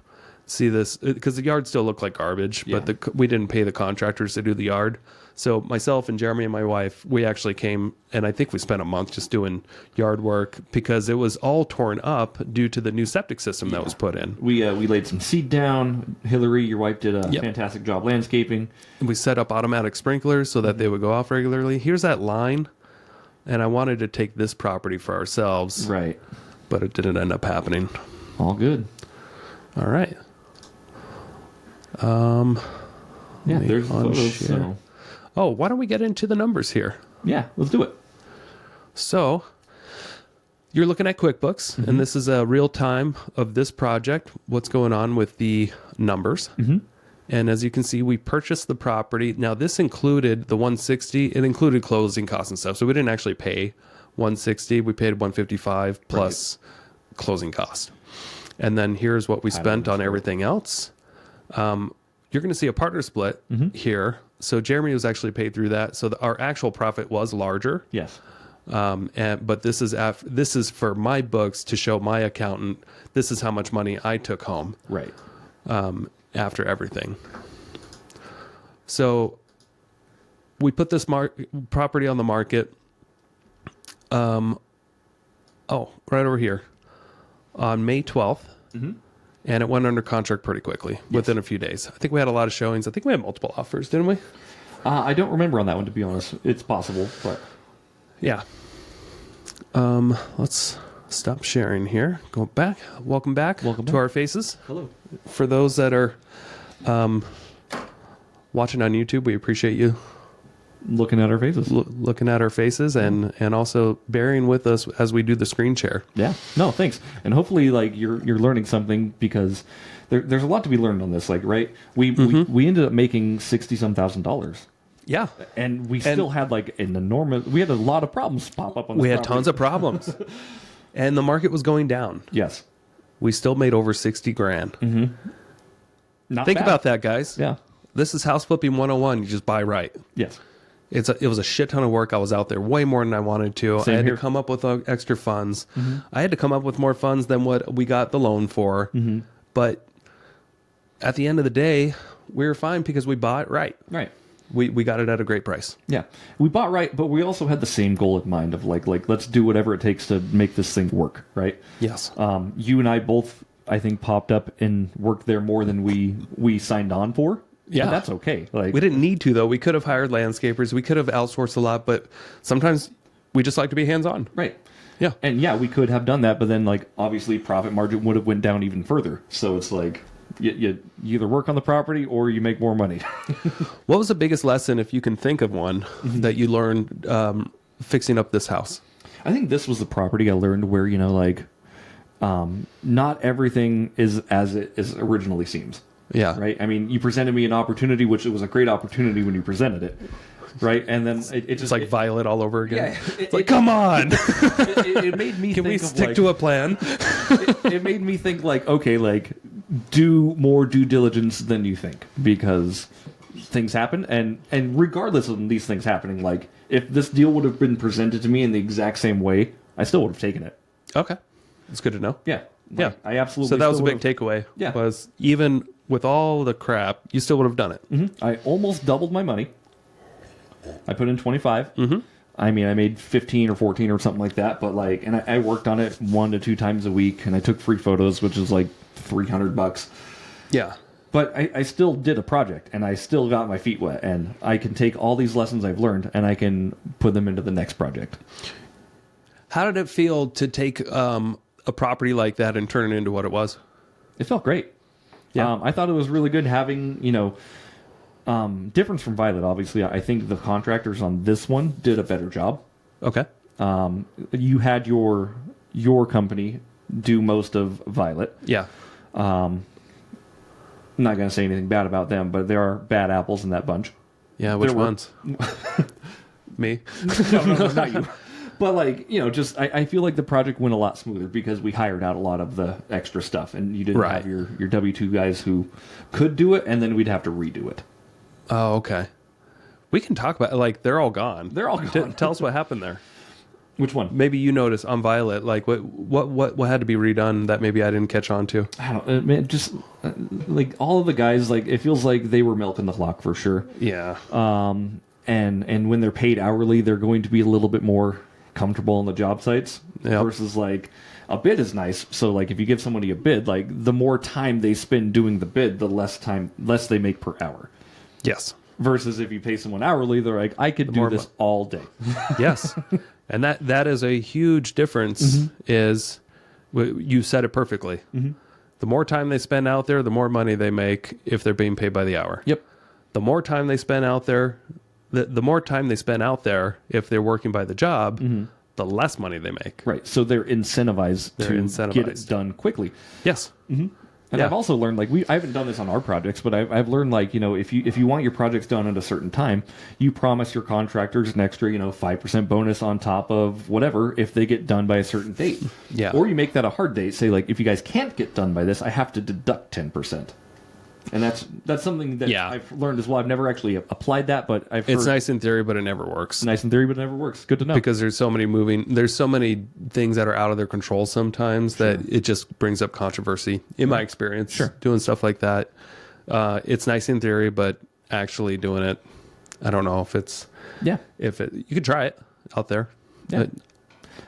see this, because the yard still looked like garbage, but we didn't pay the contractors to do the yard. So myself and Jeremy and my wife, we actually came, and I think we spent a month just doing yard work because it was all torn up due to the new septic system that was put in. We laid some seed down. Hillary, your wife, did a fantastic job landscaping. We set up automatic sprinklers so that they would go off regularly. Here's that line, and I wanted to take this property for ourselves, Right. but it didn't end up happening. All good. All right. Yeah, there's the photos. share. So. Oh, why don't we get into the numbers here? Yeah, let's do it. So you're looking at QuickBooks, and this is a real time of this project, what's going on with the numbers. And as you can see, we purchased the property. Now, this included the 160. It included closing costs and stuff. So we didn't actually pay 160. We paid 155 plus closing cost. And then here's what we spent on everything else. You're going to see a partner split here. So Jeremy was actually paid through that. So our actual profit was larger. Yes. But this is for my books to show my accountant this is how much money I took home. Right. After everything. So we put this property on the market. Right over here on May 12th. Mm-hmm. And it went under contract pretty quickly within a few days. I think we had a lot of showings. I think we had multiple offers, didn't we? I don't remember on that one, to be honest. It's possible, but yeah. Let's stop sharing here. Go back. Welcome back to our faces. Hello. For those that are watching on YouTube, we appreciate you looking at our faces. Looking at our faces and also bearing with us as we do the screen share. Yeah. No, thanks. And hopefully like you're learning something, because there's a lot to be learned on this, like, right? We ended up making $60,000. Yeah. And we still had like we had a lot of problems pop up on this We had property. tons of problems. And the market was going down. Yes. We still made over 60 grand. Mm-hmm. Think about that, guys. Yeah. This is house flipping 101. You just buy right. Yes. It was a shit ton of work. I was out there way more than I wanted to. Same I had here. to come up with extra funds. Mm-hmm. I had to come up with more funds than what we got the loan for. Mm-hmm. But at the end of the day, we were fine because we bought right. Right. We got it at a great price. Yeah. We bought right, but we also had the same goal in mind of like let's do whatever it takes to make this thing work, right? Yes. You and I both, I think, popped up and worked there more than we signed on for. Yeah. And that's okay. Like, we didn't need to, though. We could have hired landscapers. We could have outsourced a lot, but sometimes we just like to be hands-on. Right. Yeah. And yeah, we could have done that, but then like obviously profit margin would have went down even further. So it's like you either work on the property or you make more money. What was the biggest lesson, if you can think of one, that you learned fixing up this house? I think this was the property I learned where, not everything is as it is originally seems. Yeah. Right. I mean, you presented me an opportunity, which it was a great opportunity when you presented it. Right. And then it just It's like Violet all over again. Yeah, It's like, come on. it made me Can think we of, stick like, to a plan? it made me think like, okay, like do more due diligence than you think, because things happen. And regardless of these things happening, like if this deal would have been presented to me in the exact same way, I still would have taken it. Okay. It's good to know. Yeah. Yeah. I absolutely. So that was a still big would've- takeaway. Yeah. Was even with all the crap, you still would have done it. Mm-hmm. I almost doubled my money. I put in 25. Mm-hmm. I mean, I made 15 or 14 or something like that. But like, and I worked on it 1 to 2 times a week, and I took free photos, which is like $300. Yeah. But I still did a project, and I still got my feet wet, and I can take all these lessons I've learned, and I can put them into the next project. How did it feel to take a property like that and turn it into what it was? It felt great. Yeah. I thought it was really good having, difference from Violet, obviously. I think the contractors on this one did a better job. Okay. You had your company do most of Violet. Yeah. I'm not going to say anything bad about them, but there are bad apples in that bunch. Yeah. Which There were- ones? Me. No, not you. But I feel like the project went a lot smoother because we hired out a lot of the extra stuff, and you didn't Right. have your W-2 guys who could do it, and then we'd have to redo it. Oh, okay. We can talk about like they're all gone. They're all gone. Tell us what happened there. Which one? Maybe you noticed on Violet, like what had to be redone that maybe I didn't catch on to. I don't know, man, just like all of the guys, like it feels like they were milking the clock for sure. Yeah. And when they're paid hourly, they're going to be a little bit more comfortable on the job sites Yep. versus like a bid is nice. So like if you give somebody a bid, like the more time they spend doing the bid, the less they make per hour. Yes. Versus if you pay someone hourly, they're like, I could do more this all day. Yes. And that is a huge difference. Is you said it perfectly. The more time they spend out there, the more money they make if they're being paid by the hour. Yep. The more time they spend out there, the more time they spend out there if they're working by the job, the less money they make. Right. So they're incentivized to get it incentivized. done quickly. Yes. And Yeah. I've also learned, like, I haven't done this on our projects, but I've learned, like, if you want your projects done at a certain time, you promise your contractors an extra, 5% bonus on top of whatever if they get done by a certain date. Yeah. Or you make that a hard date. Say, like, if you guys can't get done by this, I have to deduct 10%. And that's something that I've learned as well. I've never actually applied that, but I've heard It's nice in theory, but it never works. nice in theory, but it never works. Good to know. Because there's so many things that are out of their control sometimes that it just brings up controversy. In my experience, doing stuff like that, it's nice in theory, but actually doing it, I don't know if it's you could try it out there. Yeah.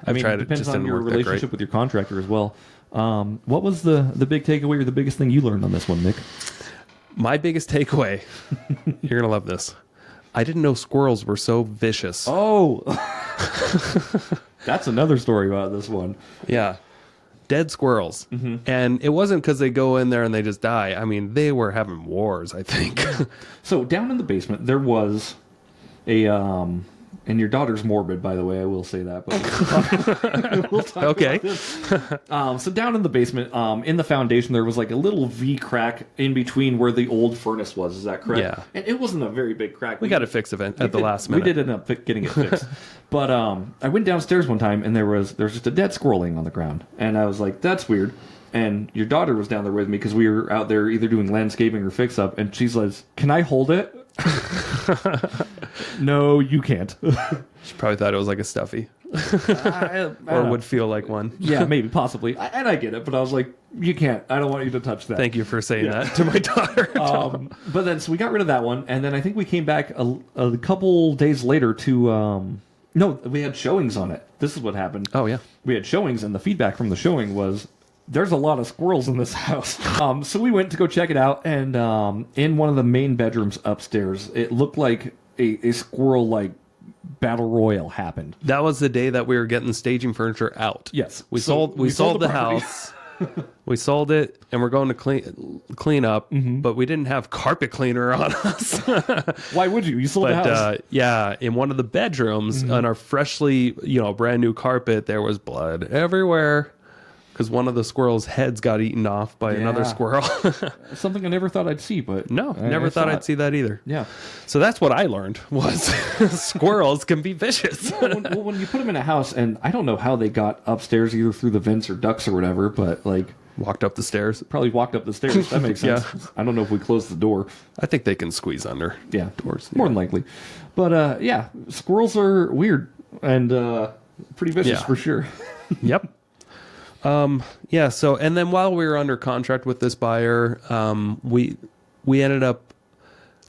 I've tried it it. depends Just on didn't your work that great. relationship with your contractor as well. What was the big takeaway or the biggest thing you learned on this one, Nick? My biggest takeaway, you're gonna love this. I didn't know squirrels were so vicious. Oh, that's another story about this one. Yeah. Dead squirrels. And it wasn't because they go in there and they just die. I mean, they were having wars, I think. So down in the basement, there was a, and your daughter's morbid, by the way, I will say that, but we'll talk Okay. about this. So down in the basement, in the foundation, there was like a little V crack in between where the old furnace was. Is that correct? Yeah. And it wasn't a very big crack. We got it fixed at the last minute. We did end up getting it fixed. But I went downstairs one time and there was just a dead squirrel laying on the ground. And I was like, that's weird. And your daughter was down there with me because we were out there either doing landscaping or fix up. And she's like, can I hold it? No, you can't. She probably thought it was like a stuffy. I Or would feel like one. Yeah, maybe, possibly. And I get it. But I was like, you can't. I don't want you to touch that. Thank you for saying that to my daughter. But then, so we got rid of that one. And then I think we came back a couple days later to... no, we had showings on it. This is what happened. Oh, yeah. We had showings, and the feedback from the showing was, there's a lot of squirrels in this house. So we went to go check it out, and in one of the main bedrooms upstairs, it looked like a squirrel-like battle royal happened. That was the day that we were getting staging furniture out. Yes. We So sold the property. house. We sold it, and we're going to clean up, but we didn't have carpet cleaner on us. Why would you? You sold the house. Yeah, in one of the bedrooms on our freshly, brand new carpet, there was blood everywhere because one of the squirrel's heads got eaten off by another squirrel. Something I never thought I'd see, but... No, never thought I'd see that either. Yeah. So that's what I learned was squirrels can be vicious. When you put them in a house, and I don't know how they got upstairs, either through the vents or ducts or whatever, but like... Walked up the stairs. Probably walked up the stairs. That makes sense. Yeah. I don't know if we closed the door. I think they can squeeze under doors. More than likely. But yeah, squirrels are weird and pretty vicious for sure. Yep. So, and then while we were under contract with this buyer, we ended up,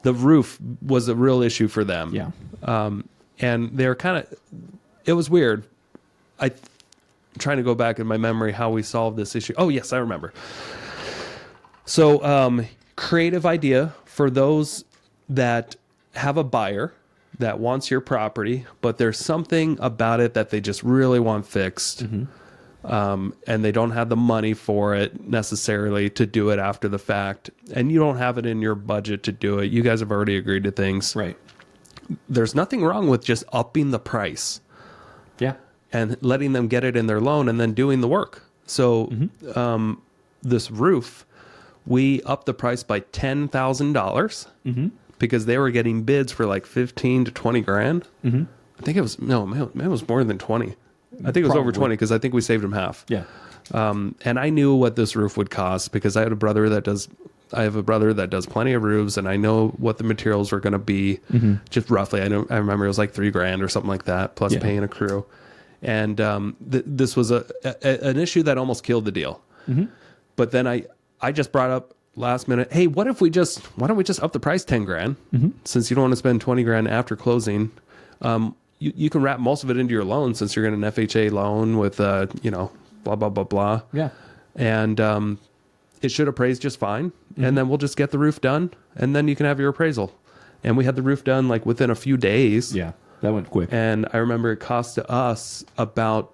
the roof was a real issue for them. Yeah. And they were it was weird. I'm trying to go back in my memory how we solved this issue. Oh, yes, I remember. So, creative idea for those that have a buyer that wants your property, but there's something about it that they just really want fixed. And they don't have the money for it necessarily to do it after the fact. And you don't have it in your budget to do it. You guys have already agreed to things. Right. There's nothing wrong with just upping the price. Yeah. And letting them get it in their loan and then doing the work. So this roof, we upped the price by $10,000 because they were getting bids for like 15 to 20 grand. I think it was, it was more than 20. I think it was over 20 because I think we saved them half. Yeah. And I knew what this roof would cost because I have a brother that does plenty of roofs, and I know what the materials are going to be just roughly. I remember it was like $3,000 or something like that, plus paying a crew. And this was an issue that almost killed the deal. But then I just brought up last minute, hey, why don't we just up the price 10 grand since you don't want to spend 20 grand after closing? You can wrap most of it into your loan since you're getting an FHA loan with blah blah blah blah. Yeah, and it should appraise just fine, and then we'll just get the roof done, and then you can have your appraisal. And we had the roof done like within a few days. Yeah, that went quick. And I remember it cost to us about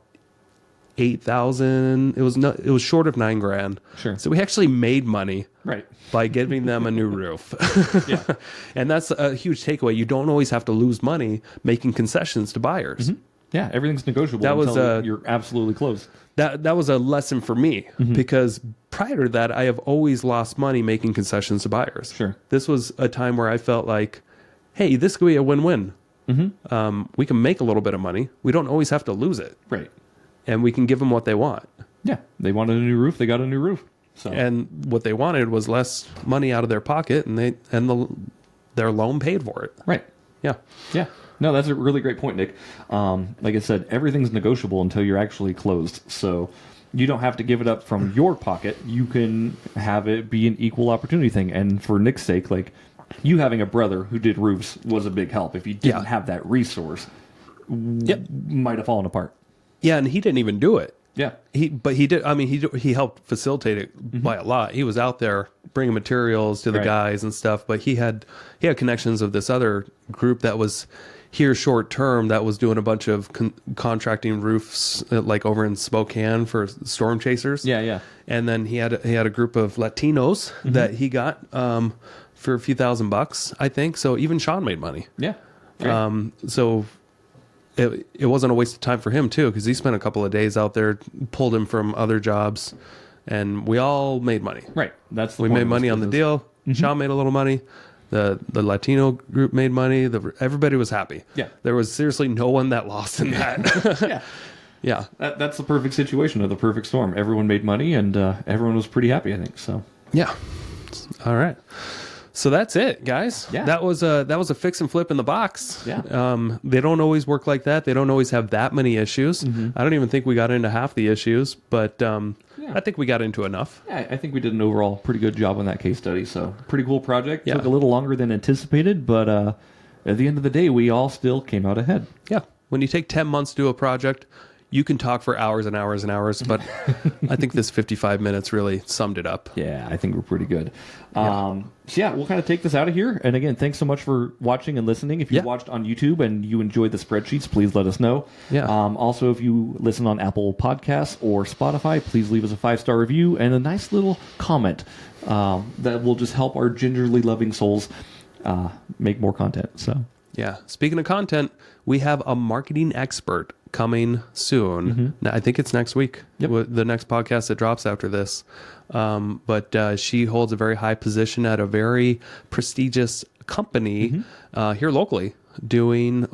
$8,000. It was short of $9,000. Sure. So we actually made money. Right. By giving them a new roof. Yeah. And that's a huge takeaway. You don't always have to lose money making concessions to buyers. Yeah, everything's negotiable until you're absolutely closed. That was a lesson for me because prior to that, I have always lost money making concessions to buyers. Sure. This was a time where I felt like, hey, this could be a win-win. We can make a little bit of money. We don't always have to lose it. Right. And we can give them what they want. Yeah. They wanted a new roof. They got a new roof. So And what they wanted was less money out of their pocket, and their loan paid for it. right. Yeah. Yeah. No, that's a really great point, Nick. Like I said, everything's negotiable until you're actually closed. So you don't have to give it up from your pocket. You can have it be an equal opportunity thing. And for Nick's sake, like, you having a brother who did roofs was a big help. If you didn't have that resource, might have fallen apart. Yeah, and he didn't even do it. Yeah. He did. I mean, he helped facilitate it by a lot. He was out there bringing materials to the guys and stuff. But he had connections of this other group that was here short term that was doing a bunch of contracting roofs, like over in Spokane for storm chasers. Yeah, yeah. And then he had a group of Latinos that he got for a few $1,000, I think. So even Sean made money. Yeah. Right. So it wasn't a waste of time for him too, because he spent a couple of days out there, pulled him from other jobs, and we all made money. Right. That's the We point made of money this on the business. deal. Sean made a little money. The Latino group made money. Everybody was happy. Yeah. There was seriously no one that lost in that. Yeah. Yeah. That's the perfect situation of the perfect storm. Everyone made money, and everyone was pretty happy, I think. So. Yeah. All right. So that's it, guys. Yeah. That was a fix and flip in the box. Yeah. They don't always work like that. They don't always have that many issues. I don't even think we got into half the issues, but I think we got into enough. Yeah, I think we did an overall pretty good job on that case study. So, pretty cool project. Yeah. Took a little longer than anticipated, but at the end of the day, we all still came out ahead. Yeah. When you take 10 months to do a project, you can talk for hours and hours and hours, but I think this 55 minutes really summed it up. Yeah, I think we're pretty good. So yeah, we'll kind of take this out of here. And again, thanks so much for watching and listening. If you watched on YouTube and you enjoyed the spreadsheets, please let us know. Yeah. Also, if you listen on Apple Podcasts or Spotify, please leave us a 5-star review and a nice little comment that will just help our gingerly loving souls make more content. So Yeah. Speaking of content, we have a marketing expert coming soon. I think it's next week. Yep. The next podcast that drops after this. But she holds a very high position at a very prestigious company here locally doing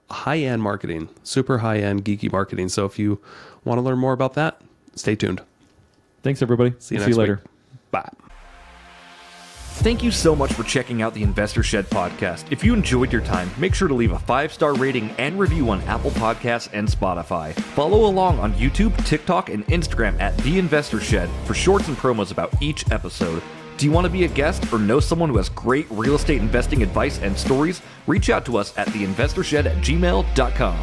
high-end marketing, super high-end geeky marketing. So if you want to learn more about that, stay tuned. thanks, everybody. See you We'll next later. week. Bye. Thank you so much for checking out the Investor Shed podcast. If you enjoyed your time, make sure to leave a 5-star rating and review on Apple Podcasts and Spotify. Follow along on YouTube, TikTok, and Instagram at The Investor Shed for shorts and promos about each episode. Do you want to be a guest or know someone who has great real estate investing advice and stories? Reach out to us at theinvestorshed@gmail.com.